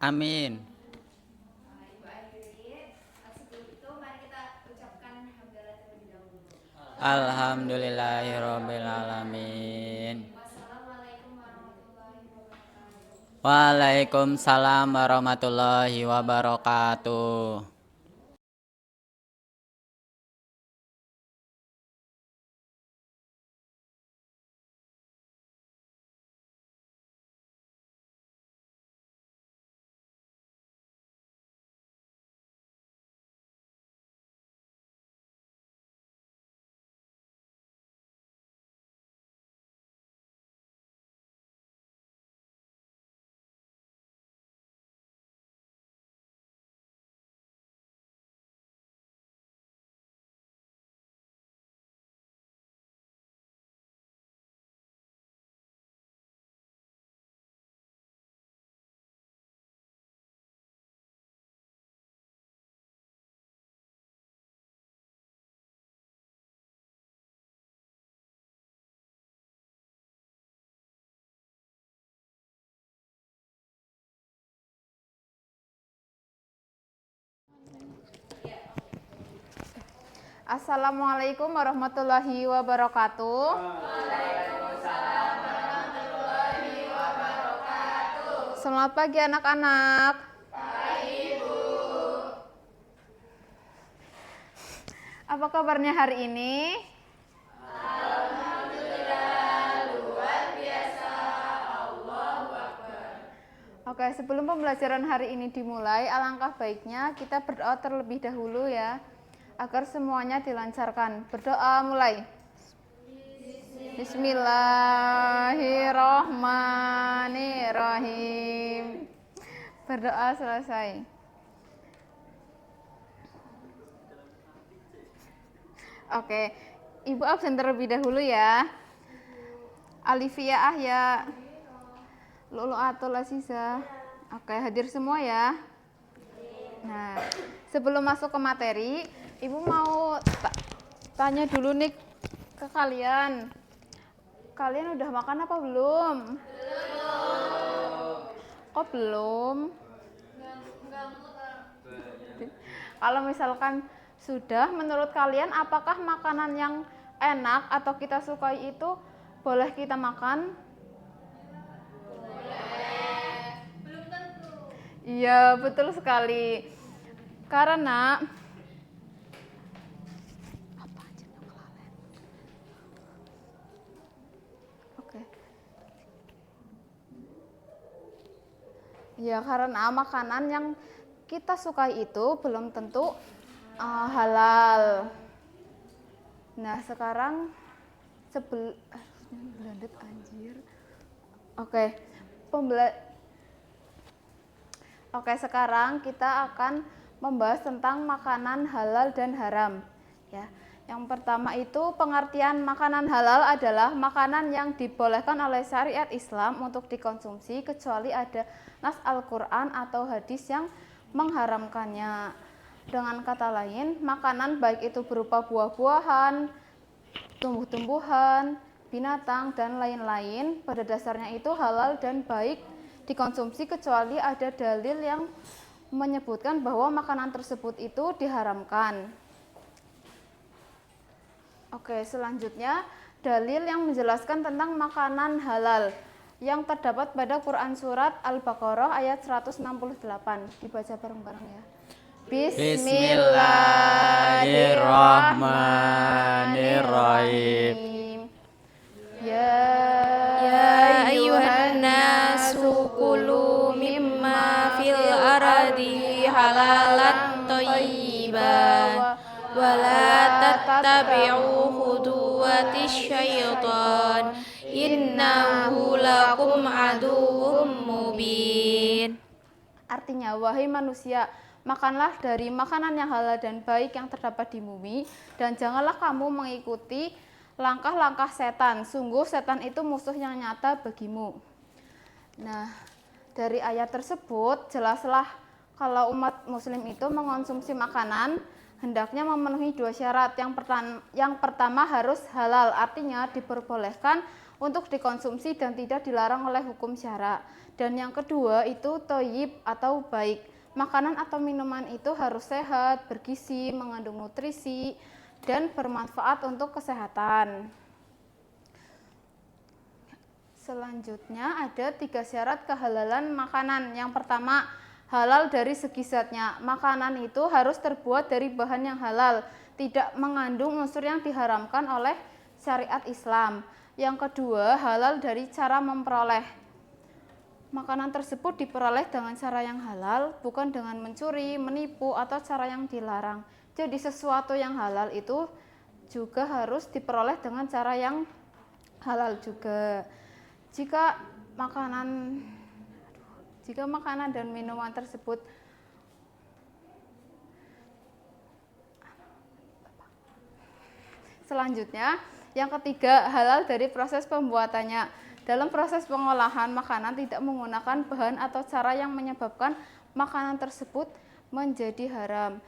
Amin. Ibu akhiri. Sebelum itu mari kita ucapkan hamdalah terlebih dahulu. Alhamdulillahirabbil alamin. Wassalamualaikum warahmatullahi wabarakatuh. Waalaikumsalam warahmatullahi wabarakatuh. Assalamualaikum warahmatullahi wabarakatuh. Selamat pagi anak-anak. Pagi, Bu. Apa kabarnya hari ini? Alhamdulillah, luar biasa. Allahu Akbar. Oke, sebelum pembelajaran hari ini dimulai, alangkah baiknya kita berdoa terlebih dahulu ya, agar semuanya dilancarkan. Berdoa mulai. Bismillahirrahmanirrahim. Berdoa selesai. Oke, Ibu absen terlebih dahulu ya. Alifia Ahya, Lulu'atul Aziza. Oke, hadir semua ya. Nah, sebelum masuk ke materi, Ibu mau tanya dulu nih ke kalian. Kalian udah makan apa belum? Belum. Kok belum? Kalau misalkan sudah, menurut kalian apakah makanan yang enak atau kita sukai itu boleh kita makan? Boleh. Belum tentu. Iya, betul sekali. Karena ya, karena makanan yang kita sukai itu belum tentu halal. Nah, sekarang belandet anjir. Oke, sekarang kita akan membahas tentang makanan halal dan haram. Ya, yang pertama itu pengertian makanan halal adalah makanan yang dibolehkan oleh syariat Islam untuk dikonsumsi kecuali ada nas Al-Quran atau hadis yang mengharamkannya. Dengan kata lain, makanan baik itu berupa buah-buahan, tumbuh-tumbuhan, binatang, dan lain-lain, pada dasarnya itu halal dan baik dikonsumsi kecuali ada dalil yang menyebutkan bahwa makanan tersebut itu diharamkan. Oke, selanjutnya dalil yang menjelaskan tentang makanan halal yang terdapat pada Quran surat Al-Baqarah ayat 168. Dibaca bareng-bareng ya. Bismillahirrahmanirrahim. Ya ayyuhan nasu kulu mimma fil ardi halalan thayyiban wa la tattabi'u khutuwatis syaitan innahu lakum aduwwum mubin. Artinya, wahai manusia, makanlah dari makanan yang halal dan baik yang terdapat di bumi, dan janganlah kamu mengikuti langkah-langkah setan. Sungguh setan itu musuh yang nyata bagimu. Nah, dari ayat tersebut jelaslah kalau umat muslim itu mengonsumsi makanan hendaknya memenuhi dua syarat. Yang pertama harus halal, artinya diperbolehkan untuk dikonsumsi dan tidak dilarang oleh hukum syara. Dan yang kedua itu thayyib atau baik. Makanan atau minuman itu harus sehat, bergizi, mengandung nutrisi, dan bermanfaat untuk kesehatan. Selanjutnya ada 3 syarat kehalalan makanan. Yang pertama, halal dari segi zatnya. Makanan itu harus terbuat dari bahan yang halal, tidak mengandung unsur yang diharamkan oleh syariat Islam. Yang kedua, halal dari cara memperoleh. Makanan tersebut diperoleh dengan cara yang halal, bukan dengan mencuri, menipu, atau cara yang dilarang. Jadi sesuatu yang halal itu juga harus diperoleh dengan cara yang halal juga. Jika makanan dan minuman tersebut selanjutnya, yang ketiga, halal dari proses pembuatannya. Dalam proses pengolahan makanan tidak menggunakan bahan atau cara yang menyebabkan makanan tersebut menjadi haram.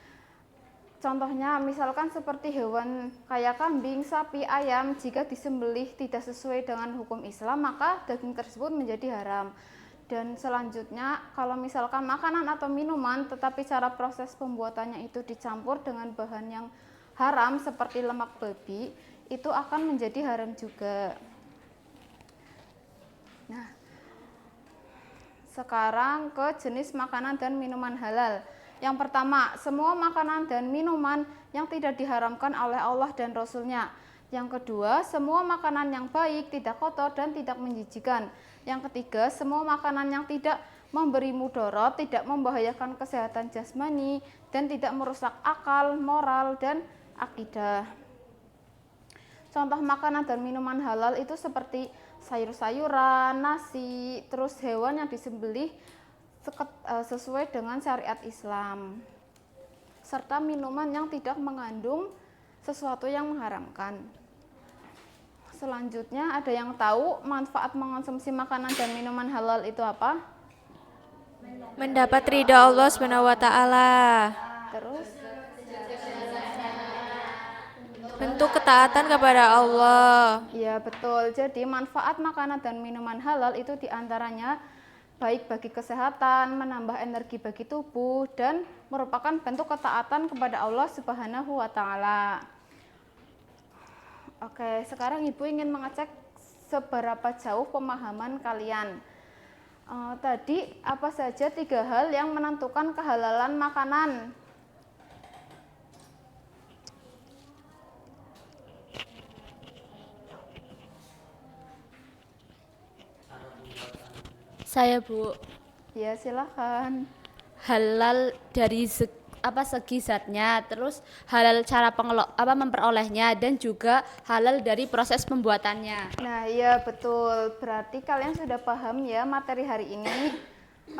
Contohnya misalkan seperti hewan kayak kambing, sapi, ayam, jika disembelih tidak sesuai dengan hukum Islam maka daging tersebut menjadi haram. Dan selanjutnya kalau misalkan makanan atau minuman tetapi cara proses pembuatannya itu dicampur dengan bahan yang haram seperti lemak babi, itu akan menjadi haram juga. Nah, sekarang ke jenis makanan dan minuman halal. Yang pertama, semua makanan dan minuman yang tidak diharamkan oleh Allah dan Rasul-Nya. Yang kedua, semua makanan yang baik, tidak kotor dan tidak menjijikan. Yang ketiga, semua makanan yang tidak memberi mudarat, tidak membahayakan kesehatan jasmani dan tidak merusak akal, moral dan akidah. Contoh makanan dan minuman halal itu seperti sayur-sayuran, nasi, terus hewan yang disembelih sesuai dengan syariat Islam, serta minuman yang tidak mengandung sesuatu yang mengharamkan. Selanjutnya, ada yang tahu manfaat mengonsumsi makanan dan minuman halal itu apa? Mendapat ridha Allah SWT. Terus bentuk ketaatan kepada Allah. Ya betul, jadi manfaat makanan dan minuman halal itu diantaranya baik bagi kesehatan, menambah energi bagi tubuh, dan merupakan bentuk ketaatan kepada Allah Subhanahu wa Ta'ala. Oke, sekarang Ibu ingin mengecek seberapa jauh pemahaman kalian. Tadi apa saja 3 hal yang menentukan kehalalan makanan? Saya, Bu. Ya, silahkan. Halal dari segi zatnya, terus halal cara memperolehnya, dan juga halal dari proses pembuatannya. Nah, iya betul. Berarti kalian sudah paham ya materi hari ini.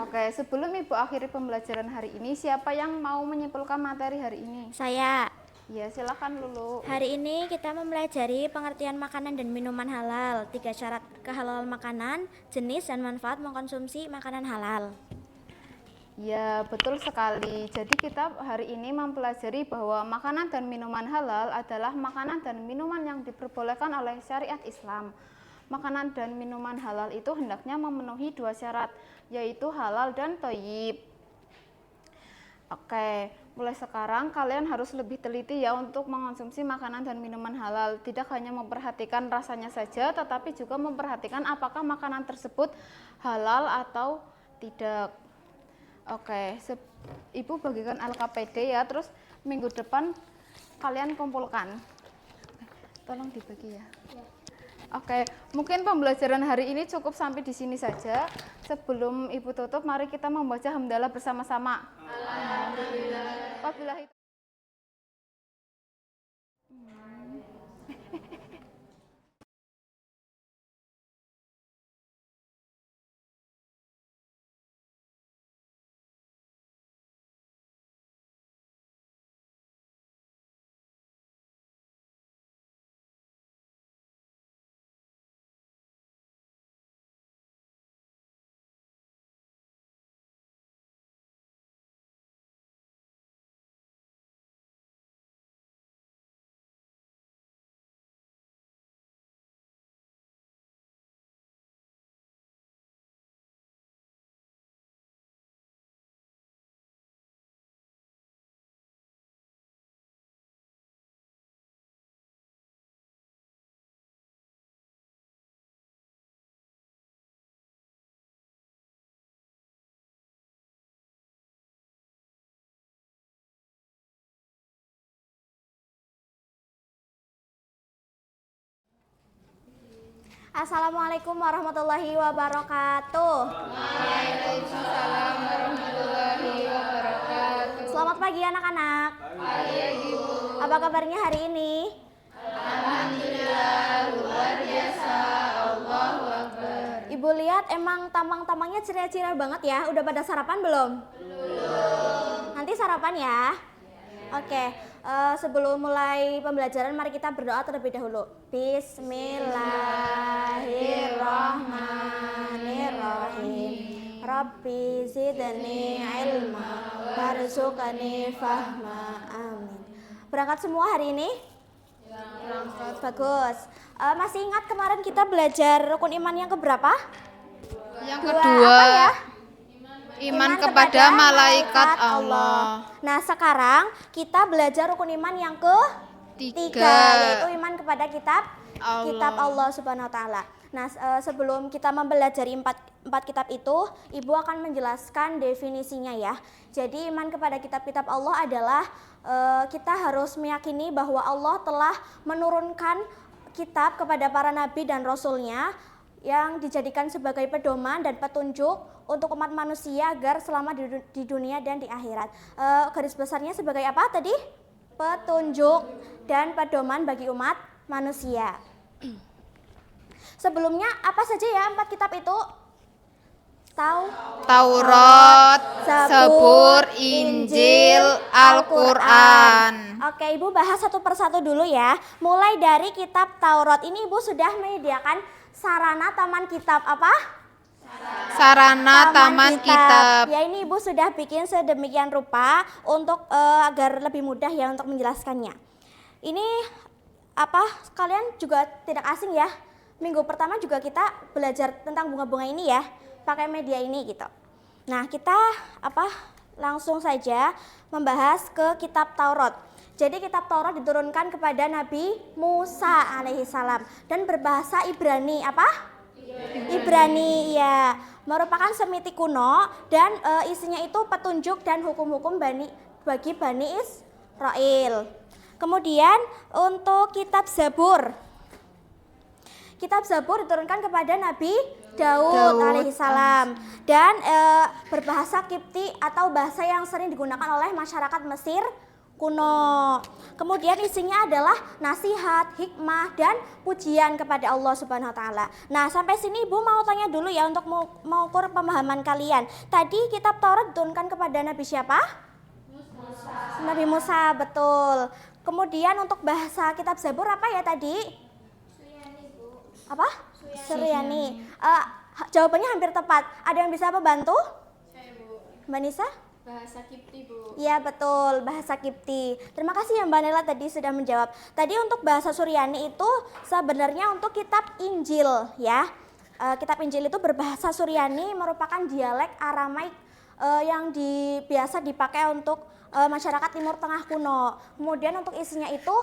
Oke, sebelum Ibu akhiri pembelajaran hari ini, siapa yang mau menyimpulkan materi hari ini? Saya. Ya, silakan Lulu. Hari ini kita mempelajari pengertian makanan dan minuman halal, 3 syarat kehalalan makanan, jenis dan manfaat mengkonsumsi makanan halal. Ya, betul sekali. Jadi kita hari ini mempelajari bahwa makanan dan minuman halal adalah makanan dan minuman yang diperbolehkan oleh syariat Islam. Makanan dan minuman halal itu hendaknya memenuhi 2 syarat, yaitu halal dan thayyib. Oke, mulai sekarang kalian harus lebih teliti ya untuk mengonsumsi makanan dan minuman halal. Tidak hanya memperhatikan rasanya saja, tetapi juga memperhatikan apakah makanan tersebut halal atau tidak. Oke, Ibu bagikan LKPD ya, terus minggu depan kalian kumpulkan. Tolong dibagi ya. Oke, mungkin pembelajaran hari ini cukup sampai di sini saja. Sebelum Ibu tutup, mari kita membaca hamdalah bersama-sama. Alhamdulillah. Assalamualaikum warahmatullahi wabarakatuh. Waalaikumsalam warahmatullahi wabarakatuh. Selamat pagi anak-anak. Pagi Ibu. Apa kabarnya hari ini? Alhamdulillah, luar biasa. Allahu Akbar. Ibu lihat emang tampang-tampangnya ceria-ceria banget ya. Udah pada sarapan belum? Belum. Nanti sarapan ya. Oke, sebelum mulai pembelajaran mari kita berdoa terlebih dahulu. Bismillahirrahmanirrahim. Rabbi zidni ilma warzuqni fahma. Amin. Berangkat semua hari ini? Bagus. Masih ingat kemarin kita belajar rukun iman yang keberapa? Yang Dua, kedua, apa ya? iman kepada malaikat Allah. Nah, sekarang kita belajar rukun iman yang ketiga, yaitu iman kepada kitab Allah Subhanahu wa taala. Nah, sebelum kita mempelajari empat kitab itu, Ibu akan menjelaskan definisinya ya. Jadi, iman kepada kitab-kitab Allah adalah kita harus meyakini bahwa Allah telah menurunkan kitab kepada para nabi dan rasulnya yang dijadikan sebagai pedoman dan petunjuk untuk umat manusia agar selamat di dunia dan di akhirat. Garis besarnya sebagai apa tadi? Petunjuk dan pedoman bagi umat manusia. Sebelumnya apa saja ya 4 kitab itu? Taurat, Zabur, Injil, Al-Quran. Oke, Ibu bahas satu persatu dulu ya. Mulai dari kitab Taurat ini Ibu sudah menyediakan sarana taman kitab apa? Sarana taman kitab. Ya, ini Ibu sudah bikin sedemikian rupa untuk agar lebih mudah ya untuk menjelaskannya. Ini apa? Kalian juga tidak asing ya. Minggu pertama juga kita belajar tentang bunga-bunga ini ya, pakai media ini gitu. Nah, kita langsung saja membahas ke kitab Taurat. Jadi kitab Taurat diturunkan kepada Nabi Musa alaihissalam dan berbahasa Ibrani apa? Ibrani ya, merupakan Semitik kuno dan isinya itu petunjuk dan hukum-hukum bagi Bani Israel. Kemudian untuk kitab Zabur. Kitab Zabur diturunkan kepada Nabi Daud alaihissalam dan berbahasa Kipti atau bahasa yang sering digunakan oleh masyarakat Mesir kuno. Kemudian isinya adalah nasihat, hikmah, dan pujian kepada Allah Subhanahu wa taala. Nah, sampai sini Ibu mau tanya dulu ya untuk mengukur pemahaman kalian. Tadi kitab Taurat diturunkan kepada Nabi siapa? Musa. Nabi Musa, betul. Kemudian untuk bahasa kitab Zabur apa ya tadi? Suryani, Bu. Apa? Suryani. Jawabannya hampir tepat. Ada yang bisa bantu? Saya, Bu. Mbak Nisa? Bahasa Kipti, Bu. Iya betul, bahasa Kipti. Terima kasih ya Mbak Nela tadi sudah menjawab. Tadi untuk bahasa Suryani itu sebenarnya untuk kitab Injil ya. Kitab Injil itu berbahasa Suryani, merupakan dialek Aramaik yang biasa dipakai untuk masyarakat Timur Tengah kuno. Kemudian untuk isinya itu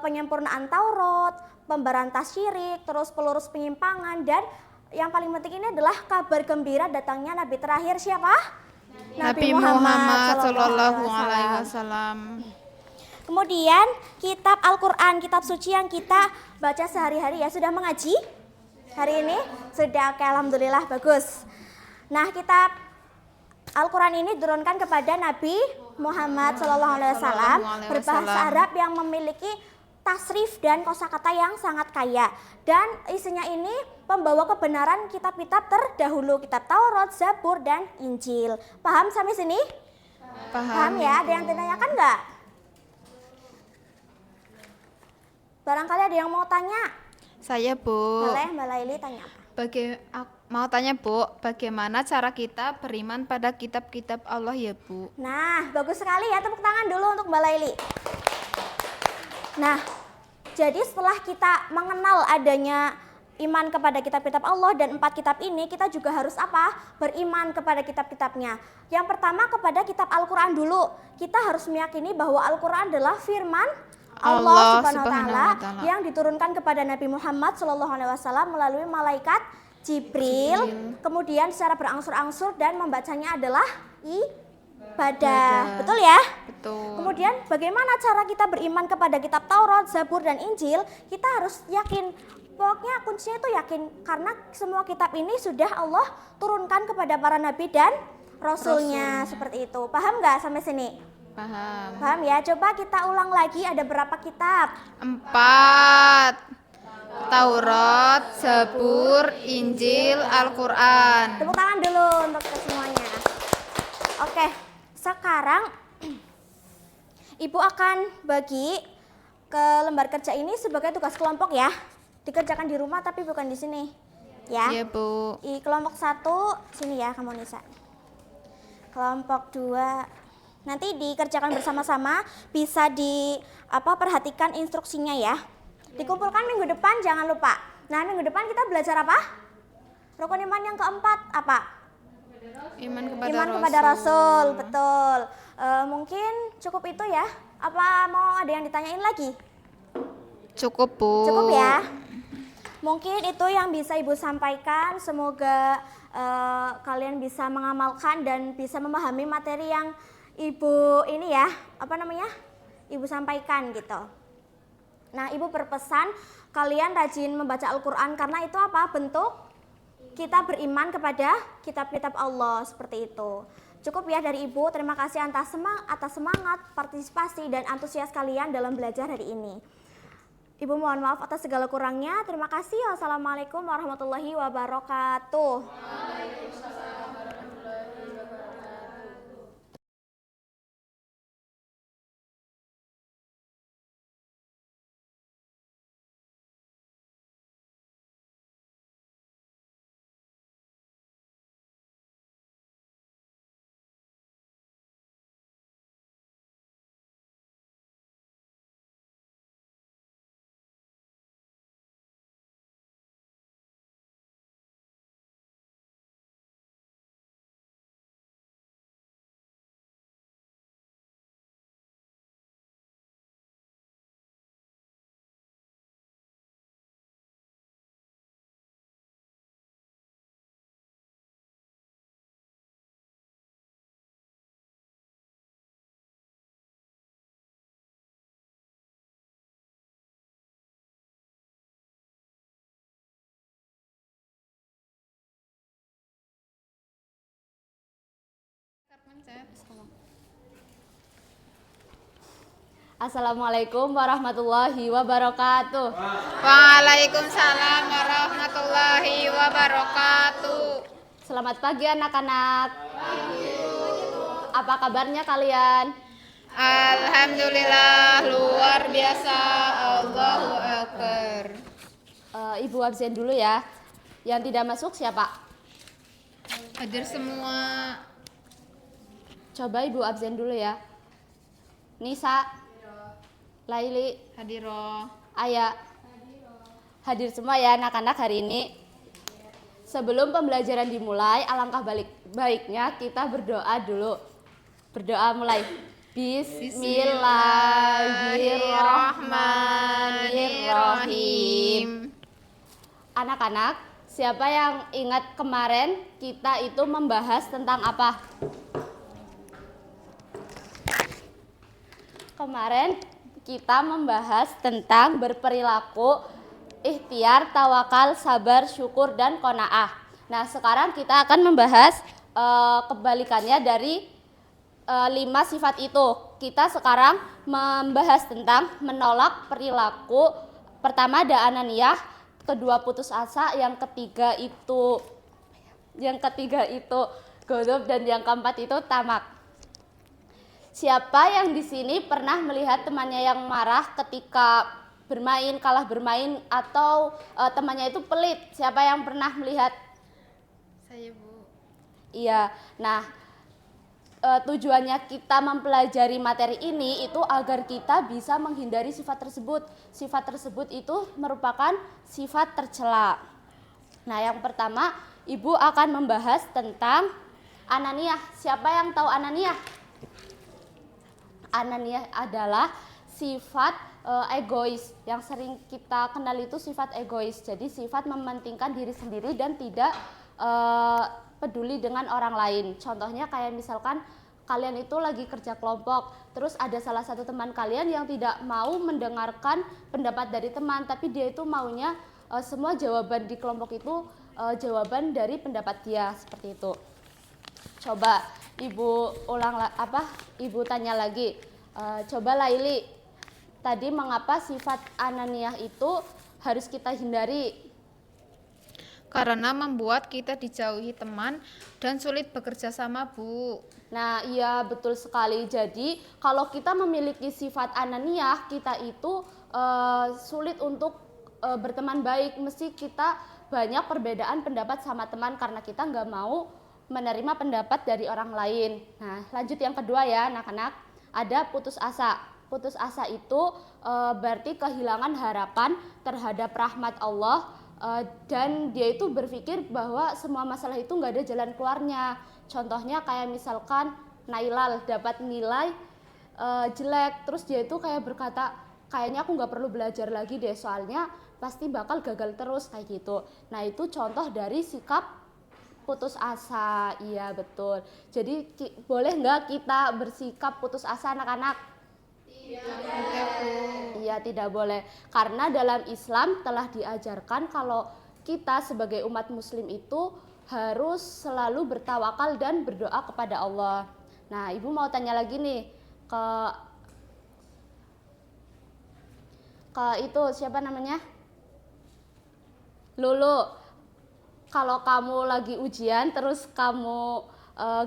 penyempurnaan Taurat, pemberantas syirik, terus pelurus penyimpangan, dan yang paling penting ini adalah kabar gembira datangnya Nabi terakhir siapa? Nabi Muhammad Sallallahu Alaihi Wasallam. Kemudian kitab Al-Quran, kitab suci yang kita baca sehari-hari ya, sudah mengaji hari ini? Sudah, oke, alhamdulillah, bagus. Nah, kitab Al-Quran ini diturunkan kepada Nabi Muhammad Sallallahu Alaihi Wasallam berbahasa Arab yang memiliki tasrif dan kosakata yang sangat kaya, dan isinya ini pembawa kebenaran kitab-kitab terdahulu, kitab Taurat, Zabur, dan Injil. Paham sampai sini? Paham ya? Ada yang ditanyakan nggak? Barangkali ada yang mau tanya? Saya, Bu. Boleh, Mbak Laili tanya apa? Mau tanya, Bu, bagaimana cara kita beriman pada kitab-kitab Allah ya, Bu? Nah, bagus sekali ya, tepuk tangan dulu untuk Mbak Laili. Nah, jadi setelah kita mengenal adanya iman kepada kitab-kitab Allah dan 4 kitab ini, kita juga harus apa? Beriman kepada kitab-kitabnya. Yang pertama kepada kitab Al-Quran dulu. Kita harus meyakini bahwa Al-Quran adalah firman Allah Subhanahu wa taala yang diturunkan kepada Nabi Muhammad SAW melalui malaikat Jibril. Kemudian secara berangsur-angsur dan membacanya adalah ibadah. Betul ya? Betul. Kemudian bagaimana cara kita beriman kepada kitab Taurat, Zabur, dan Injil? Kita harus yakin. Pokoknya kuncinya itu yakin, karena semua kitab ini sudah Allah turunkan kepada para nabi dan rasulnya. Seperti itu. Paham nggak sampai sini? Paham. Paham ya? Coba kita ulang lagi, ada berapa kitab? 4. Taurat, Zabur, Injil, Al-Quran. Tepuk tangan dulu untuk kita semuanya. Oke, sekarang Ibu akan bagi ke lembar kerja ini sebagai tugas kelompok ya. Dikerjakan di rumah tapi bukan di sini. Ya. Iya, Bu. Di kelompok 1 sini ya kamu Nisa. Kelompok 2 nanti dikerjakan bersama-sama, bisa perhatikan instruksinya ya. Dikumpulkan minggu depan, jangan lupa. Nah, minggu depan kita belajar apa? Rukun iman yang keempat apa? Iman Kepada Rasul, betul. Mungkin cukup itu ya. Apa mau ada yang ditanyain lagi? Cukup, Bu. Cukup ya. Mungkin itu yang bisa Ibu sampaikan. Semoga kalian bisa mengamalkan dan bisa memahami materi yang Ibu ini ya, Ibu sampaikan gitu. Nah, Ibu berpesan kalian rajin membaca Al-Quran karena itu apa? Bentuk kita beriman kepada kitab-kitab Allah, seperti itu. Cukup ya dari Ibu. Terima kasih atas semangat, partisipasi, dan antusias kalian dalam belajar hari ini. Ibu mohon maaf atas segala kurangnya. Terima kasih. Wassalamualaikum warahmatullahi wabarakatuh. Assalamualaikum warahmatullahi wabarakatuh. Waalaikumsalam warahmatullahi wabarakatuh. Selamat pagi anak-anak. Apa kabarnya kalian? Alhamdulillah, luar biasa. Allahu Akbar. Ibu absen dulu ya. Yang tidak masuk siapa? Hadir semua. Coba Ibu absen dulu ya. Nisa, Laili, Hadiro, Aya, hadir semua ya anak-anak hari ini. Sebelum pembelajaran dimulai, alangkah baiknya kita berdoa dulu. Berdoa mulai. Bismillahirrahmanirrahim. Anak-anak, siapa yang ingat kemarin kita itu membahas tentang apa? Kemarin kita membahas tentang berperilaku, ikhtiar, tawakal, sabar, syukur, dan qanaah. Nah, sekarang kita akan membahas kebalikannya dari 5 sifat itu. Kita sekarang membahas tentang menolak perilaku. Pertama ada ananiyah, kedua putus asa, yang ketiga itu ghadab, dan yang keempat itu tamak. Siapa yang di sini pernah melihat temannya yang marah ketika bermain, kalah bermain, atau temannya itu pelit? Siapa yang pernah melihat? Saya, Bu. Iya. Nah, tujuannya kita mempelajari materi ini itu agar kita bisa menghindari sifat tersebut. Sifat tersebut itu merupakan sifat tercela. Nah, yang pertama, Ibu akan membahas tentang ananiyah. Siapa yang tahu ananiyah? Ananiyah adalah sifat egois. Yang sering kita kenal itu sifat egois. Jadi sifat mementingkan diri sendiri dan tidak peduli dengan orang lain. Contohnya kayak misalkan kalian itu lagi kerja kelompok, terus ada salah satu teman kalian yang tidak mau mendengarkan pendapat dari teman, tapi dia itu maunya semua jawaban di kelompok itu jawaban dari pendapat dia, seperti itu. Coba ibu ibu tanya lagi. Coba Laili, tadi mengapa sifat ananiyah itu harus kita hindari? Karena membuat kita dijauhi teman dan sulit bekerja sama, Bu. Nah, iya betul sekali. Jadi, kalau kita memiliki sifat ananiyah, kita itu sulit untuk berteman baik. Mesti kita banyak perbedaan pendapat sama teman karena kita nggak mau menerima pendapat dari orang lain. Nah, lanjut yang kedua ya, anak-anak. Ada putus asa. Putus asa itu berarti kehilangan harapan terhadap rahmat Allah. Dan dia itu berpikir bahwa semua masalah itu nggak ada jalan keluarnya. Contohnya kayak misalkan Nailal dapat nilai jelek, terus dia itu kayak berkata, kayaknya aku nggak perlu belajar lagi deh, soalnya pasti bakal gagal terus kayak gitu. Nah, itu contoh dari sikap putus asa. Iya betul. Jadi boleh nggak kita bersikap putus asa, anak-anak? Iya, tidak boleh. Karena dalam Islam telah diajarkan kalau kita sebagai umat muslim itu harus selalu bertawakal dan berdoa kepada Allah. Nah, Ibu mau tanya lagi nih ke itu siapa namanya? Lulu. Kalau kamu lagi ujian terus kamu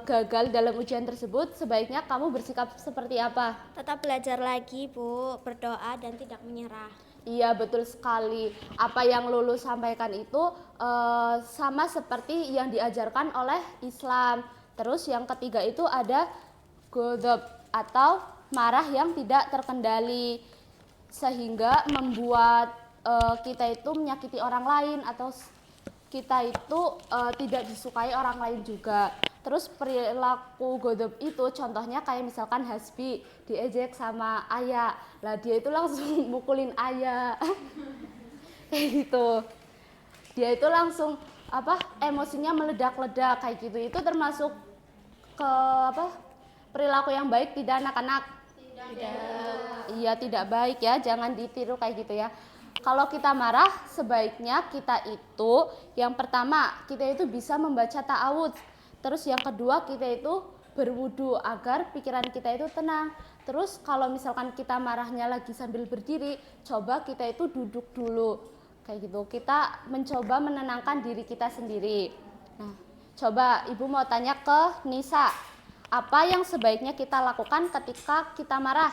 gagal dalam ujian tersebut, sebaiknya kamu bersikap seperti apa? Tetap belajar lagi, Bu, berdoa dan tidak menyerah. Iya, betul sekali. Apa yang Lulu sampaikan itu sama seperti yang diajarkan oleh Islam. Terus yang ketiga itu ada ghadab atau marah yang tidak terkendali, sehingga membuat kita itu menyakiti orang lain atau kita itu tidak disukai orang lain juga. Terus perilaku ghadab itu contohnya kayak misalkan Hasbi diejek sama Ayah, lah dia itu langsung mukulin Ayah kayak gitu. Dia itu langsung emosinya meledak-ledak kayak gitu. Itu termasuk ke perilaku yang baik tidak, anak-anak? Tidak. Iya, tidak baik ya, jangan ditiru kayak gitu ya. Kalau kita marah, sebaiknya kita itu yang pertama kita itu bisa membaca ta'awudz. Terus yang kedua kita itu berwudu agar pikiran kita itu tenang. Terus kalau misalkan kita marahnya lagi sambil berdiri, coba kita itu duduk dulu. Kayak gitu. Kita mencoba menenangkan diri kita sendiri. Nah, coba Ibu mau tanya ke Nisa. Apa yang sebaiknya kita lakukan ketika kita marah?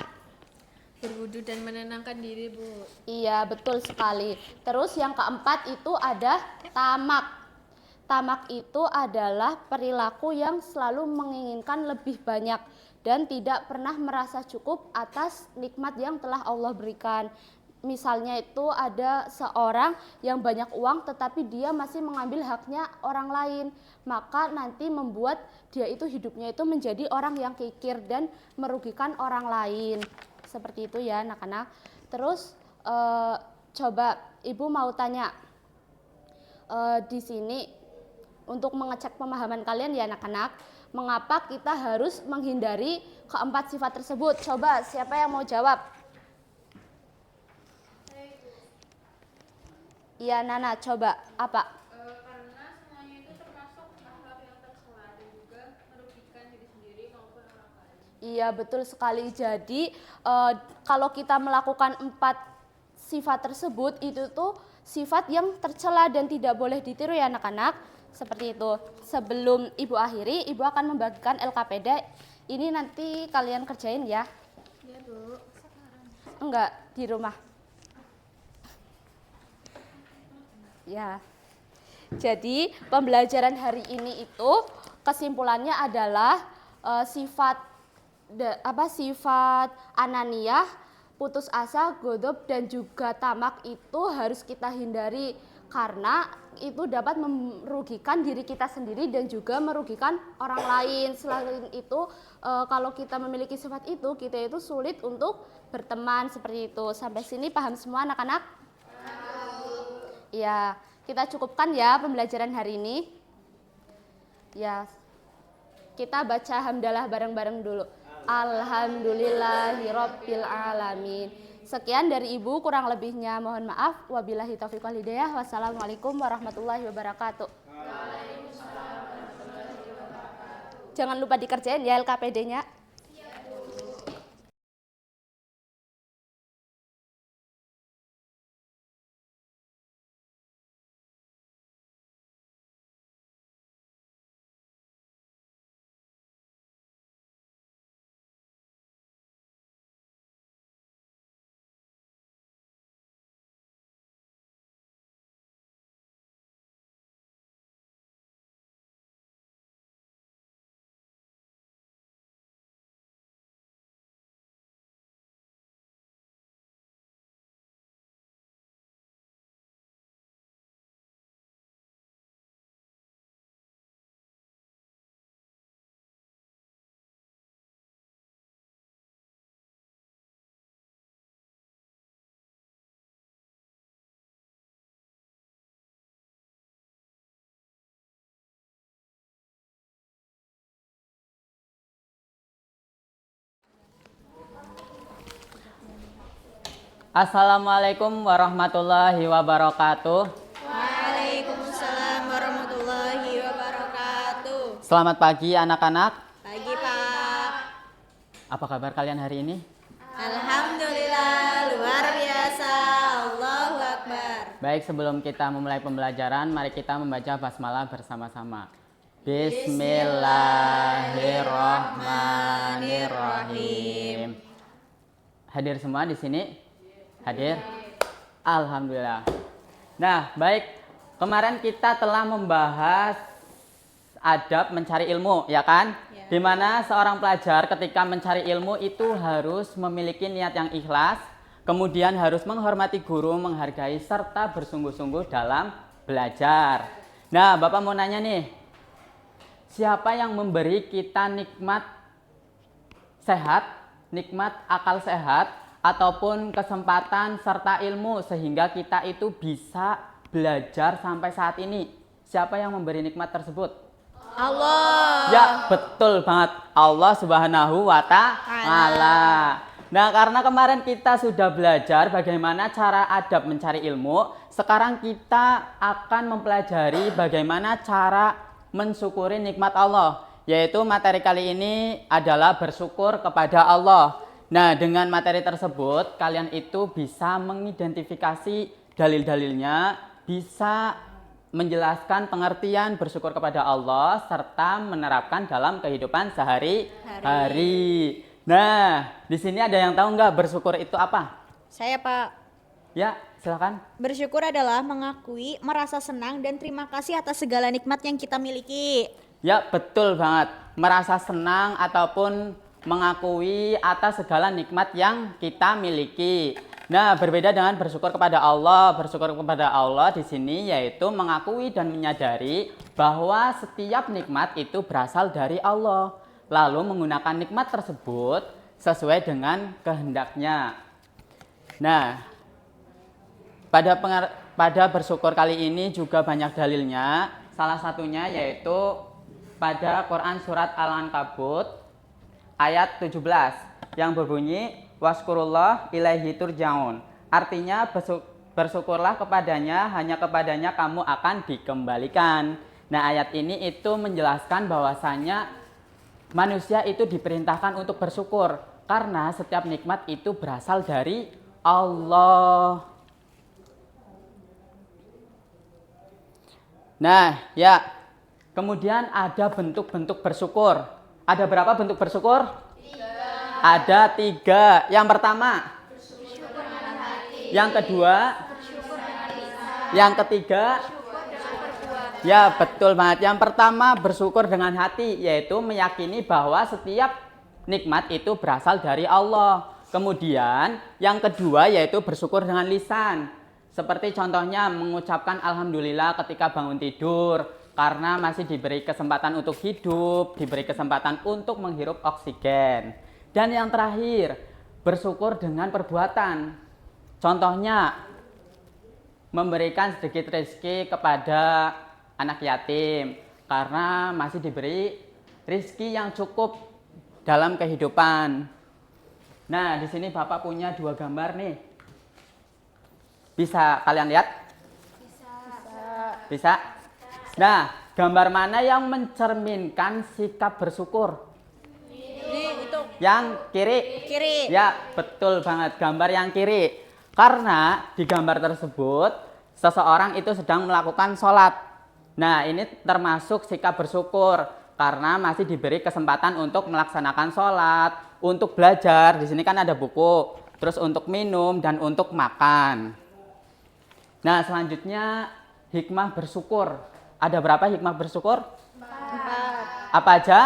Berwudu dan menenangkan diri, Bu. Iya, betul sekali. Terus yang keempat itu ada tamak. Tamak itu adalah perilaku yang selalu menginginkan lebih banyak dan tidak pernah merasa cukup atas nikmat yang telah Allah berikan. Misalnya itu ada seorang yang banyak uang tetapi dia masih mengambil haknya orang lain, maka nanti membuat dia itu hidupnya itu menjadi orang yang kikir dan merugikan orang lain. Seperti itu ya, anak-anak. Terus coba Ibu mau tanya di sini untuk mengecek pemahaman kalian ya, anak-anak, mengapa kita harus menghindari keempat sifat tersebut? Coba siapa yang mau jawab? Iya, Nana, coba apa? Karena semuanya itu termasuk akhlak yang tercela dan juga merugikan diri sendiri maupun orang lain. Iya, betul sekali. Jadi kalau kita melakukan 4 sifat tersebut, itu tuh sifat yang tercela dan tidak boleh ditiru ya, anak-anak. Seperti itu. Sebelum Ibu akhiri, Ibu akan membagikan LKPD. Ini nanti kalian kerjain ya. Iya, Bu. Enggak, di rumah. Ya. Jadi, pembelajaran hari ini itu kesimpulannya adalah sifat ananiyah, putus asa, ghadab dan juga tamak itu harus kita hindari karena itu dapat merugikan diri kita sendiri dan juga merugikan orang lain. Selain itu, kalau kita memiliki sifat itu, kita itu sulit untuk berteman seperti itu. Sampai sini paham semua, anak-anak? Ya, kita cukupkan ya pembelajaran hari ini. Ya. Kita baca hamdalah bareng-bareng dulu. Alhamdulillahirabbil alamin. Sekian dari Ibu, kurang lebihnya mohon maaf. Wabillahi taufiq wal hidayah. Wassalamualaikum warahmatullahi wabarakatuh. Jangan lupa dikerjain ya LKPD-nya. Assalamualaikum warahmatullahi wabarakatuh. Waalaikumsalam warahmatullahi wabarakatuh. Selamat pagi anak-anak. Pagi Pak. Apa kabar kalian hari ini? Alhamdulillah luar biasa. Allahu Akbar. Baik, sebelum kita memulai pembelajaran, mari kita membaca basmalah bersama-sama. Bismillahirrahmanirrahim. Hadir semua di sini? Hadir? Alhamdulillah. Nah, baik. Kemarin kita telah membahas adab mencari ilmu, ya kan? Ya. Di mana seorang pelajar ketika mencari ilmu itu harus memiliki niat yang ikhlas, kemudian harus menghormati guru, menghargai, serta bersungguh-sungguh dalam belajar. Nah, Bapak mau nanya nih, siapa yang memberi kita nikmat sehat, nikmat akal sehat, ataupun kesempatan serta ilmu sehingga kita itu bisa belajar sampai saat ini? Siapa yang memberi nikmat tersebut? Allah. Ya, betul banget. Allah Subhanahu wa Ta'ala. Nah, karena kemarin kita sudah belajar bagaimana cara adab mencari ilmu, sekarang kita akan mempelajari bagaimana cara mensyukuri nikmat Allah, yaitu materi kali ini adalah bersyukur kepada Allah. Nah, dengan materi tersebut, kalian itu bisa mengidentifikasi dalil-dalilnya, bisa menjelaskan pengertian bersyukur kepada Allah, serta menerapkan dalam kehidupan sehari-hari. Nah, di sini ada yang tahu nggak bersyukur itu apa? Saya Pak. Ya, silakan. Bersyukur adalah mengakui, merasa senang dan terima kasih atas segala nikmat yang kita miliki. Ya, betul banget. Merasa senang ataupun mengakui atas segala nikmat yang kita miliki. Nah, berbeda dengan bersyukur kepada Allah. Bersyukur kepada Allah di sini yaitu mengakui dan menyadari bahwa setiap nikmat itu berasal dari Allah, lalu menggunakan nikmat tersebut sesuai dengan kehendaknya. Nah, pada bersyukur kali ini juga banyak dalilnya. Salah satunya yaitu pada Quran surat Al-Ankabut ayat 17 yang berbunyi waskurullah ilaihi turja'un. Artinya bersyukurlah kepadanya, hanya kepadanya kamu akan dikembalikan. Nah, ayat ini itu menjelaskan bahwasanya manusia itu diperintahkan untuk bersyukur karena setiap nikmat itu berasal dari Allah. Nah, ya. Kemudian ada bentuk-bentuk bersyukur. Ada berapa bentuk bersyukur? 3. Ada 3. Yang pertama? Bersyukur dengan hati. Yang kedua? Bersyukur dengan lisan. Yang ketiga? Bersyukur dengan ya, betul banget. Yang pertama bersyukur dengan hati, yaitu meyakini bahwa setiap nikmat itu berasal dari Allah. Kemudian yang kedua yaitu bersyukur dengan lisan. Seperti contohnya mengucapkan alhamdulillah ketika bangun tidur, karena masih diberi kesempatan untuk hidup, diberi kesempatan untuk menghirup oksigen. Dan yang terakhir, bersyukur dengan perbuatan. Contohnya, memberikan sedikit rezeki kepada anak yatim, karena masih diberi rizki yang cukup dalam kehidupan. Nah, di sini Bapak punya 2 gambar nih. Bisa kalian lihat? Bisa. Nah, gambar mana yang mencerminkan sikap bersyukur? Itu. Yang kiri. Kiri. Ya, betul banget, gambar yang kiri. Karena di gambar tersebut seseorang itu sedang melakukan sholat. Nah, ini termasuk sikap bersyukur karena masih diberi kesempatan untuk melaksanakan sholat, untuk belajar. Di sini kan ada buku, terus untuk minum dan untuk makan. Nah, selanjutnya hikmah bersyukur. Ada berapa hikmah bersyukur? 4. Apa aja?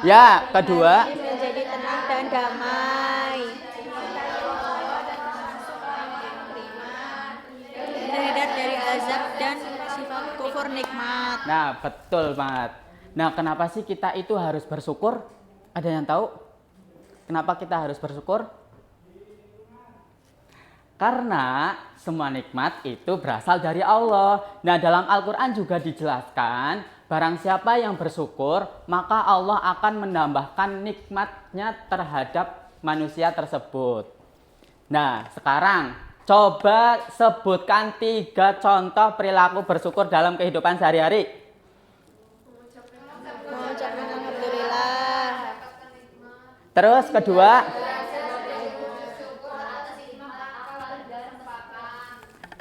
Ya, kedua. Menjadi tenang dan damai. Terhindar dari azab dan sifat kufur nikmat. Nah, betul banget. Nah, kenapa sih kita itu harus bersyukur? Ada yang tahu? Kenapa kita harus bersyukur? Karena semua nikmat itu berasal dari Allah. Nah, dalam Al-Quran juga dijelaskan, barang siapa yang bersyukur, maka Allah akan menambahkan nikmatnya terhadap manusia tersebut. Nah, sekarang coba sebutkan 3 contoh perilaku bersyukur dalam kehidupan sehari-hari. Mengucapkan alhamdulillah. Terus kedua,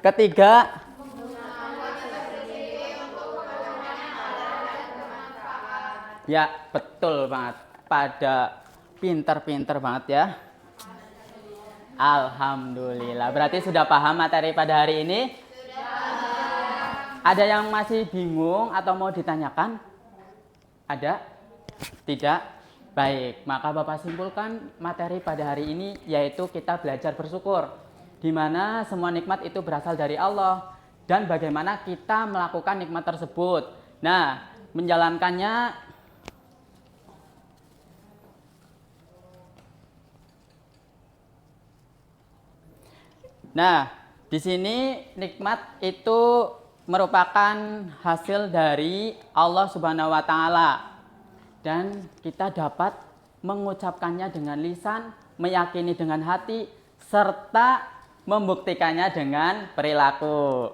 ketiga, ya betul banget. Pada pinter-pinter banget ya. Alhamdulillah. Berarti sudah paham materi pada hari ini? Ada yang masih bingung atau mau ditanyakan? Ada? Tidak? Baik, maka Bapak simpulkan materi pada hari ini yaitu kita belajar bersyukur. Di mana semua nikmat itu berasal dari Allah dan bagaimana kita melakukan nikmat tersebut. Nah, menjalankannya Nah, di sini nikmat itu merupakan hasil dari Allah Subhanahu wa taala. Dan kita dapat mengucapkannya dengan lisan, meyakini dengan hati, serta membuktikannya dengan perilaku.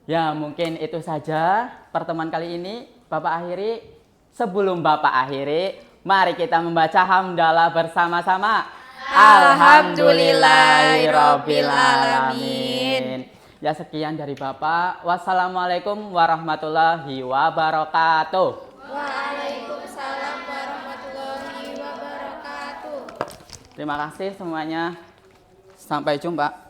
Ya, mungkin itu saja pertemuan kali ini. Bapak akhiri. Sebelum Bapak akhiri, mari kita membaca hamdalah bersama-sama. Alhamdulillahirabbil alamin. Ya, sekian dari Bapak. Wassalamualaikum warahmatullahi wabarakatuh. Waalaikumsalam warahmatullahi wabarakatuh. Terima kasih semuanya. Sampai jumpa.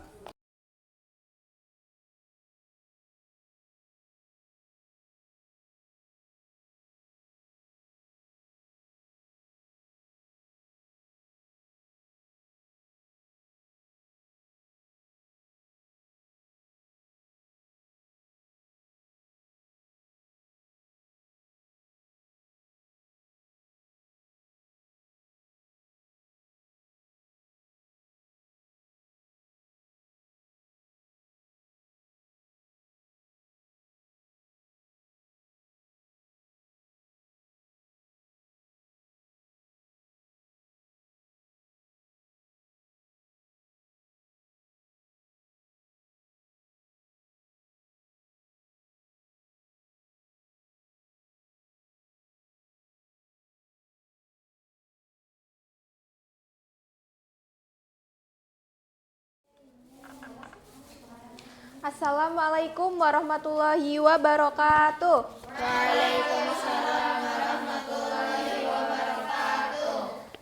Assalamualaikum warahmatullahi wabarakatuh. Waalaikumsalam warahmatullahi wabarakatuh.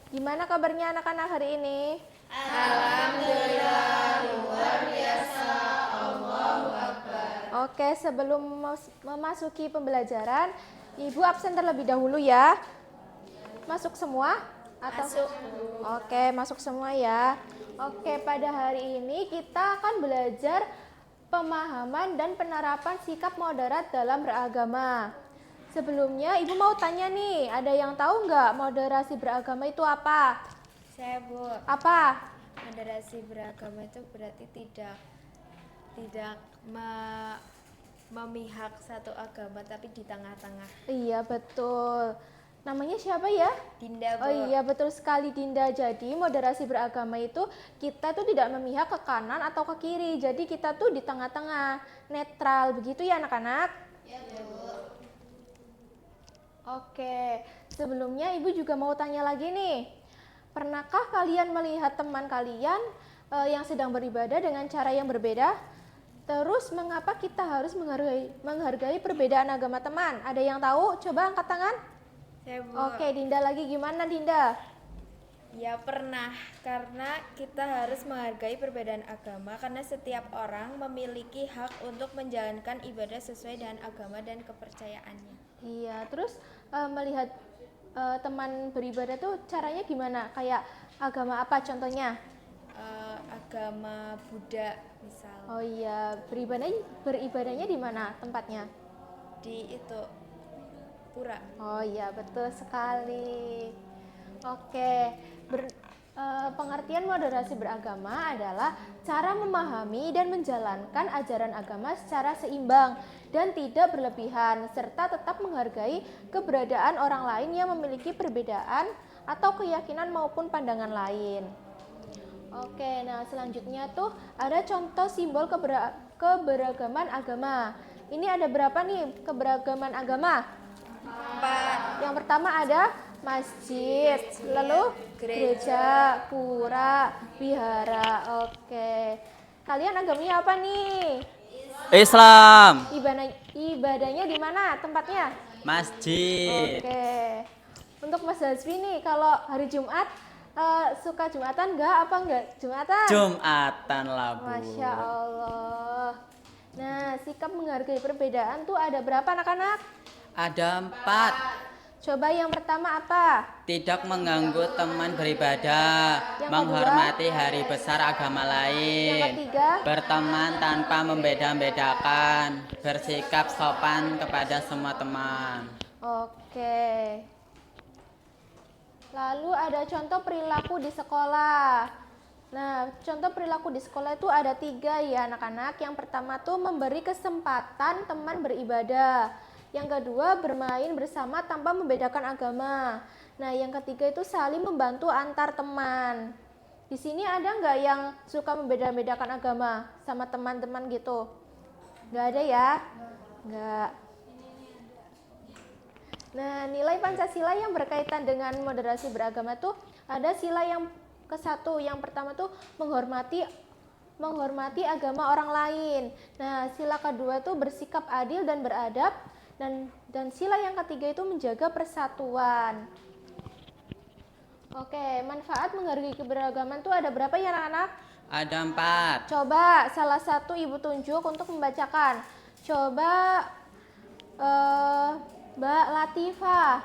Gimana kabarnya anak-anak hari ini? Alhamdulillah, luar biasa. Allahu Akbar. Oke, sebelum memasuki pembelajaran, Ibu absen terlebih dahulu ya. Masuk semua? Masuk. Oke, masuk semua ya. Oke, pada hari ini kita akan belajar pemahaman dan penerapan sikap moderat dalam beragama. Sebelumnya, Ibu mau tanya nih, ada yang tahu nggak moderasi beragama itu apa? Saya, Bu. Apa? Moderasi beragama itu berarti tidak memihak satu agama tapi di tengah-tengah. Iya, betul. Namanya siapa ya? Dinda, Bu. Oh iya, betul sekali Dinda. Jadi moderasi beragama itu kita tuh tidak memihak ke kanan atau ke kiri. Jadi kita tuh di tengah-tengah, netral. Begitu ya anak-anak? Ya, Bu. Oke, sebelumnya Ibu juga mau tanya lagi nih. Pernahkah kalian melihat teman kalian yang sedang beribadah dengan cara yang berbeda? Terus mengapa kita harus menghargai perbedaan agama teman? Ada yang tahu? Coba angkat tangan. Saya, Bu. Oke, Dinda lagi gimana Dinda? Ya pernah, karena kita harus menghargai perbedaan agama karena setiap orang memiliki hak untuk menjalankan ibadah sesuai dengan agama dan kepercayaannya. Iya, terus melihat teman beribadah tuh caranya gimana? Kayak agama apa contohnya? Agama Buddha misal. Oh iya, beribadahnya di mana tempatnya? Di itu pura. Oh iya, betul sekali. Oke, pengertian moderasi beragama adalah cara memahami dan menjalankan ajaran agama secara seimbang dan tidak berlebihan, serta tetap menghargai keberadaan orang lain yang memiliki perbedaan atau keyakinan maupun pandangan lain. Oke, nah selanjutnya tuh ada contoh simbol keberagaman agama. Ini ada berapa nih keberagaman agama? 4. Yang pertama ada masjid, lalu gereja, pura, wihara. Oke. Kalian agamanya apa nih? Islam. Ibadahnya di mana tempatnya? Masjid. Oke. Untuk Mas Hasbi nih, kalau hari Jumat suka Jumatan apa enggak? Jumatan lah, Bu. Masya Allah. Nah, sikap menghargai perbedaan tuh ada berapa anak-anak? Ada 4. Coba yang pertama apa? Tidak mengganggu teman beribadah, menghormati hari besar agama lain, Yang ketiga? berteman tanpa membeda-bedakan, bersikap sopan kepada semua teman. Oke. Lalu ada contoh perilaku di sekolah. Nah, contoh perilaku di sekolah itu ada 3 ya anak-anak. Yang pertama tuh memberi kesempatan teman beribadah. Yang kedua bermain bersama tanpa membedakan agama. Nah, yang ketiga itu saling membantu antar teman. Di sini ada nggak yang suka membeda-bedakan agama sama teman-teman gitu? Nggak ada ya? Nggak. Nah, nilai Pancasila yang berkaitan dengan moderasi beragama tuh ada sila yang ke-1. Yang pertama tuh menghormati agama orang lain. Nah, sila kedua tuh bersikap adil dan beradab, dan sila yang ketiga itu menjaga persatuan. Oke, manfaat menghargai keberagaman tuh ada berapa ya anak-anak? Ada 4. Coba salah satu Ibu tunjuk untuk membacakan. Coba Mbak Latifah.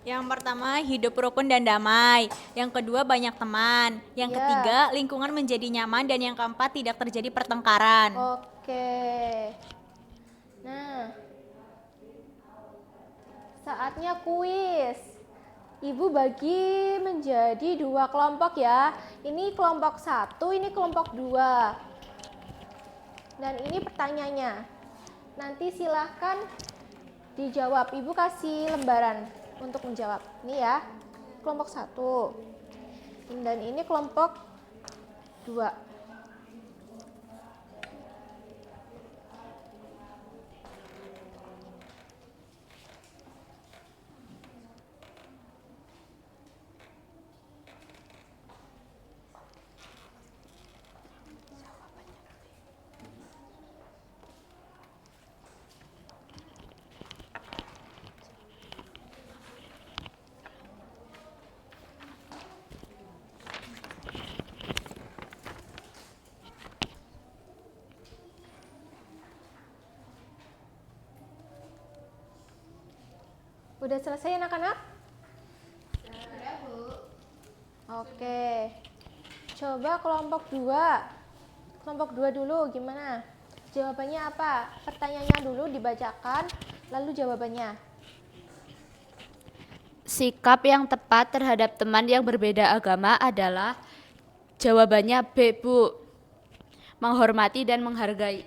Yang pertama, hidup rukun dan damai. Yang kedua, banyak teman. Yang ketiga, lingkungan menjadi nyaman. Dan yang keempat, tidak terjadi pertengkaran. Oke. Nah, saatnya kuis. Ibu bagi menjadi 2 kelompok ya. Ini kelompok 1, ini kelompok 2. Dan ini pertanyaannya. Nanti silahkan dijawab. Ibu kasih lembaran untuk menjawab. Ini ya, kelompok 1. Dan ini kelompok 2. Udah selesai anak-anak? Sudah, Bu. Oke. Coba kelompok 2. Kelompok 2 dulu gimana? Jawabannya apa? Pertanyaannya dulu dibacakan, lalu jawabannya. Sikap yang tepat terhadap teman yang berbeda agama adalah jawabannya B, Bu. Menghormati dan menghargai.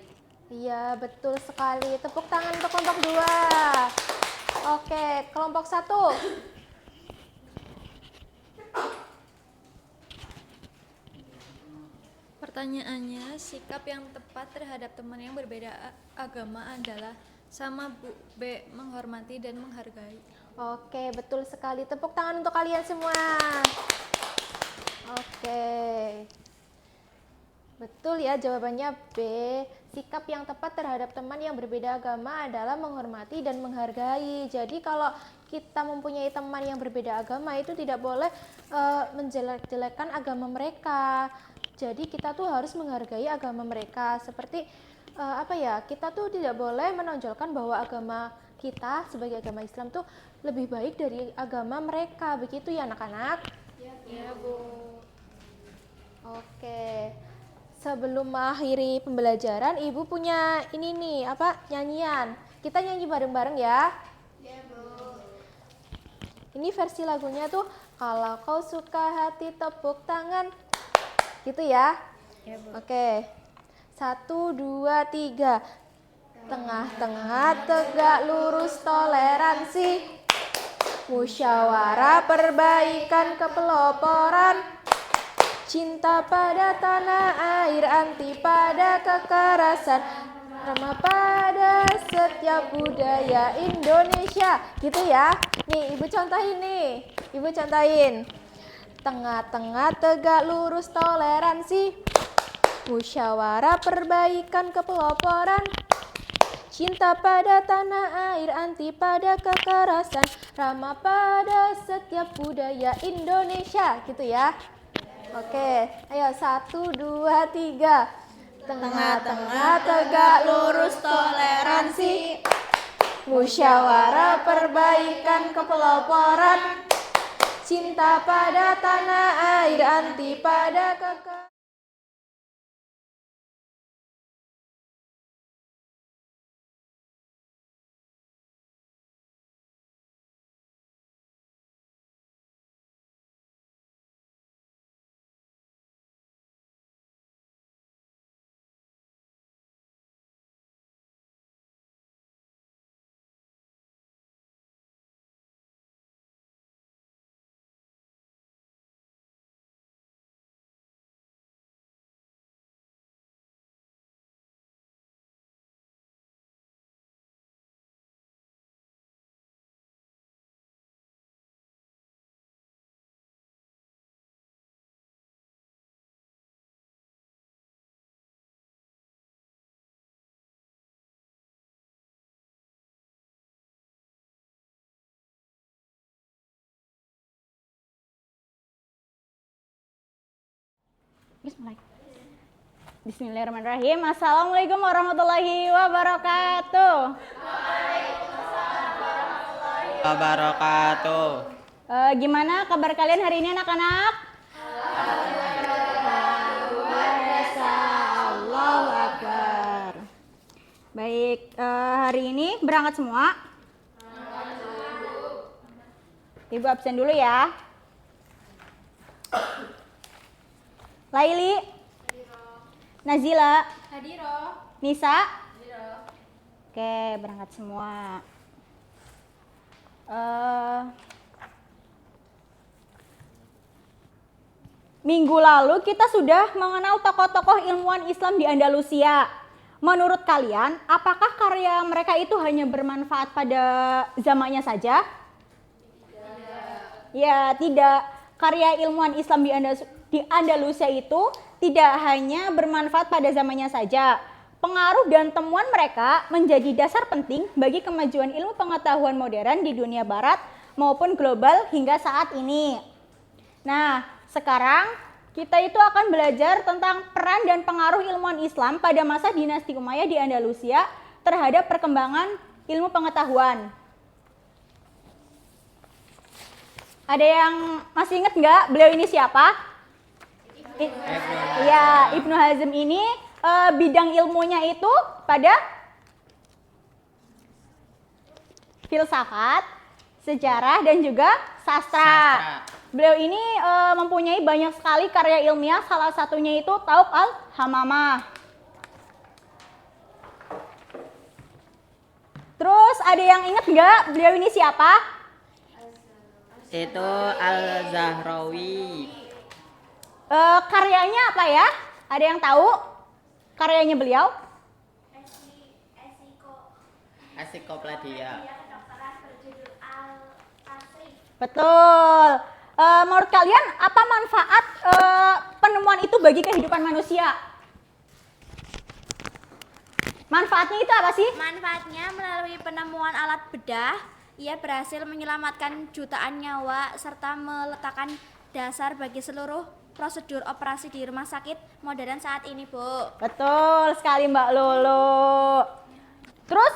Iya, betul sekali. Tepuk tangan untuk kelompok 2. Oke, kelompok 1. Pertanyaannya, sikap yang tepat terhadap teman yang berbeda agama adalah sama Bu B, menghormati dan menghargai. Oke, betul sekali. Tepuk tangan untuk kalian semua. Oke. Betul ya, jawabannya B. Sikap yang tepat terhadap teman yang berbeda agama adalah menghormati dan menghargai. Jadi kalau kita mempunyai teman yang berbeda agama itu tidak boleh menjelek-jelekan agama mereka. Jadi kita tuh harus menghargai agama mereka. Seperti kita tuh tidak boleh menonjolkan bahwa agama kita sebagai agama Islam tuh lebih baik dari agama mereka. Begitu ya anak-anak? Ya, Bu. Oke. Sebelum mengakhiri pembelajaran, Ibu punya ini nih, nyanyian. Kita nyanyi bareng-bareng ya. Ya, Bu. Ini versi lagunya tuh, kalau kau suka hati tepuk tangan. Gitu ya. Ya, Bu. Oke. 1, 2, 3. Tengah-tengah tegak lurus toleransi. Musyawarah perbaikan kepeloporan. Cinta pada tanah air, anti pada kekerasan, ramah pada setiap budaya Indonesia. Gitu ya. Nih, Ibu contohin nih. Ibu contohin. Tengah-tengah tegak lurus toleransi. Musyawarah perbaikan kepeloporan. Cinta pada tanah air, anti pada kekerasan, ramah pada setiap budaya Indonesia. Gitu ya. Oke, ayo 1, 2, 3. Tengah-tengah tegak lurus toleransi. Musyawarah perbaikan kepeloporan. Cinta pada tanah air, anti pada kekerasan. Bismillahirrahmanirrahim. Assalamualaikum warahmatullahi wabarakatuh. Wabarakatuh. Gimana kabar kalian hari ini anak-anak? Allahu Akbar. Baik, hari ini berangkat semua? Ibu absen dulu ya. Laili, Nazila, Hadiro. Nisa. Hadiro. Oke, berangkat semua. Minggu lalu kita sudah mengenal tokoh-tokoh ilmuwan Islam di Andalusia. Menurut kalian, apakah karya mereka itu hanya bermanfaat pada zamannya saja? Tidak. Ya, tidak. Karya ilmuwan Islam di Andalusia itu tidak hanya bermanfaat pada zamannya saja. Pengaruh dan temuan mereka menjadi dasar penting bagi kemajuan ilmu pengetahuan modern di dunia barat maupun global hingga saat ini. Nah, sekarang kita itu akan belajar tentang peran dan pengaruh ilmuwan Islam pada masa dinasti Umayyah di Andalusia terhadap perkembangan ilmu pengetahuan. Ada yang masih ingat nggak beliau ini siapa? Iya, Ibnu Hazm ini bidang ilmunya itu pada filsafat, sejarah, dan juga sastra. Beliau ini mempunyai banyak sekali karya ilmiah, salah satunya itu Tauq al-Hamamah. ada yang ingat nggak beliau ini siapa? Itu Al-Zahrawi. Karyanya apa ya? Ada yang tahu karyanya beliau? Ensiklopedia. Betul. Menurut kalian apa manfaat penemuan itu bagi kehidupan manusia? Manfaatnya itu apa sih? Manfaatnya melalui penemuan alat bedah, ia berhasil menyelamatkan jutaan nyawa serta meletakkan dasar bagi seluruh prosedur operasi di rumah sakit modern saat ini, Bu. Betul sekali Mbak Lolo. Terus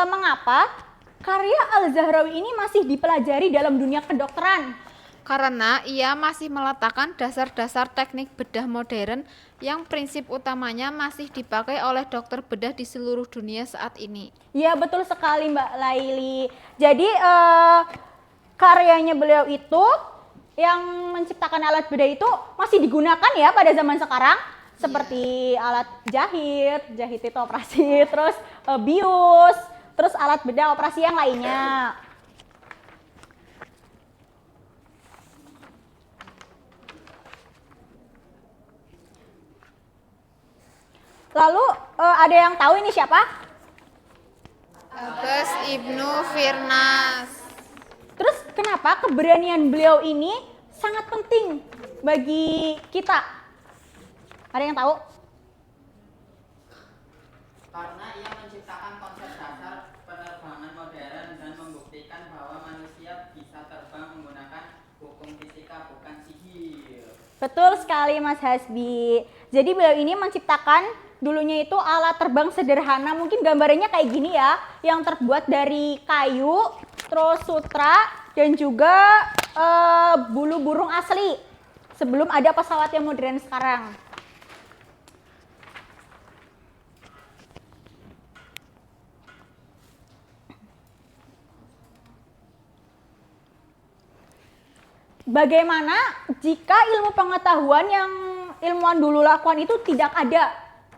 mengapa karya Al-Zahrawi ini masih dipelajari dalam dunia kedokteran? Karena ia masih meletakkan dasar-dasar teknik bedah modern yang prinsip utamanya masih dipakai oleh dokter bedah di seluruh dunia saat ini. Iya betul sekali Mbak Laili. Jadi karyanya beliau itu yang menciptakan alat bedah itu masih digunakan ya pada zaman sekarang. Seperti alat jahit itu operasi, terus bius, terus alat bedah operasi yang lainnya. Lalu ada yang tahu ini siapa? Abbas Ibnu Firnas. Terus kenapa keberanian beliau ini sangat penting bagi kita? Ada yang tahu? Karena ia menciptakan konsep dasar penerbangan modern dan membuktikan bahwa manusia bisa terbang menggunakan hukum fisika bukan sihir. Betul sekali Mas Hasbi. Jadi beliau ini menciptakan dulunya itu alat terbang sederhana, mungkin gambarnya kayak gini ya, yang terbuat dari kayu, terus sutra, dan juga bulu burung asli. Sebelum ada pesawat yang modern sekarang. Bagaimana jika ilmu pengetahuan yang ilmuwan dulu lakukan itu tidak ada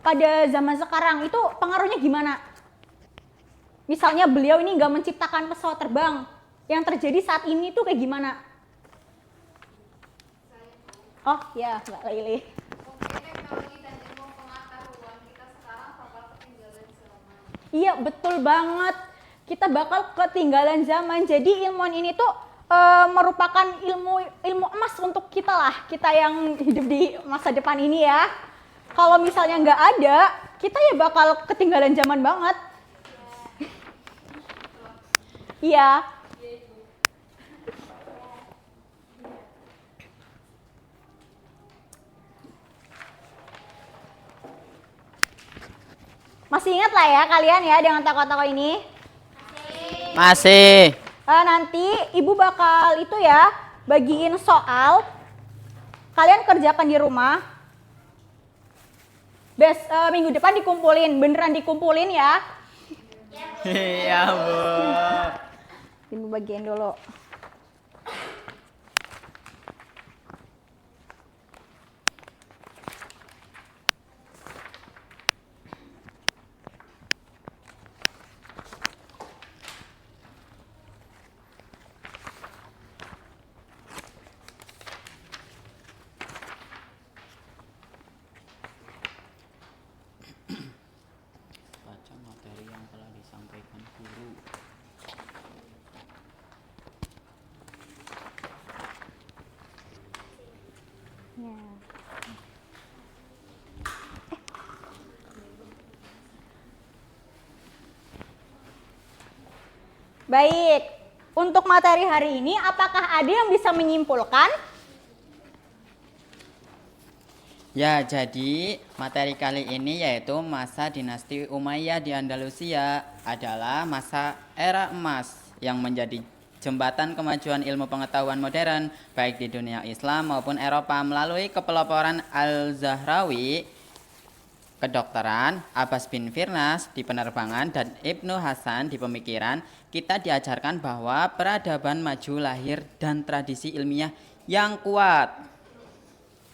pada zaman sekarang, itu pengaruhnya gimana? Misalnya beliau ini nggak menciptakan pesawat terbang, yang terjadi saat ini tuh kayak gimana? Oh ya Mbak Laili. Iya betul banget, kita bakal ketinggalan zaman. Jadi ilmuwan ini tuh merupakan ilmu emas untuk kita lah, kita yang hidup di masa depan ini ya. Kalau misalnya nggak ada, kita ya bakal ketinggalan zaman banget. Iya. Masih ingat lah ya kalian ya dengan tokoh-tokoh ini? Masih. Nanti ibu bakal itu ya bagiin soal, kalian kerjakan di rumah. Minggu depan dikumpulin, beneran dikumpulin ya. Iya Bu. Ibu bagiin dulu. Baca materi yang telah disampaikan guru. Ya. Baik, untuk materi hari ini apakah ada yang bisa menyimpulkan? Ya, jadi materi kali ini yaitu masa dinasti Umayyah di Andalusia adalah masa era emas yang menjadi jembatan kemajuan ilmu pengetahuan modern baik di dunia Islam maupun Eropa melalui kepeloporan Al-Zahrawi kedokteran, Abbas bin Firnas di penerbangan, dan Ibnu Hasan di pemikiran. Kita diajarkan bahwa peradaban maju lahir dan tradisi ilmiah yang kuat.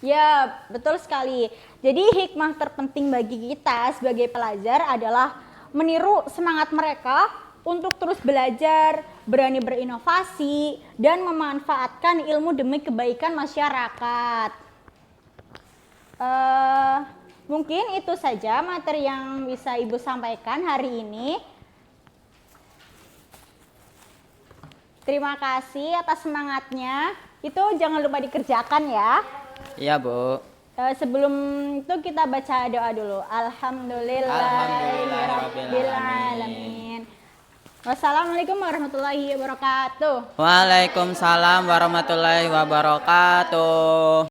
Ya, betul sekali. Jadi hikmah terpenting bagi kita sebagai pelajar adalah meniru semangat mereka untuk terus belajar, berani berinovasi, dan memanfaatkan ilmu demi kebaikan masyarakat. Mungkin itu saja materi yang bisa Ibu sampaikan hari ini. Terima kasih atas semangatnya. Itu jangan lupa dikerjakan ya. Iya, Bu. Sebelum itu kita baca doa dulu. Alhamdulillahirabbil alamin. Wassalamualaikum warahmatullahi wabarakatuh. Waalaikumsalam warahmatullahi wabarakatuh.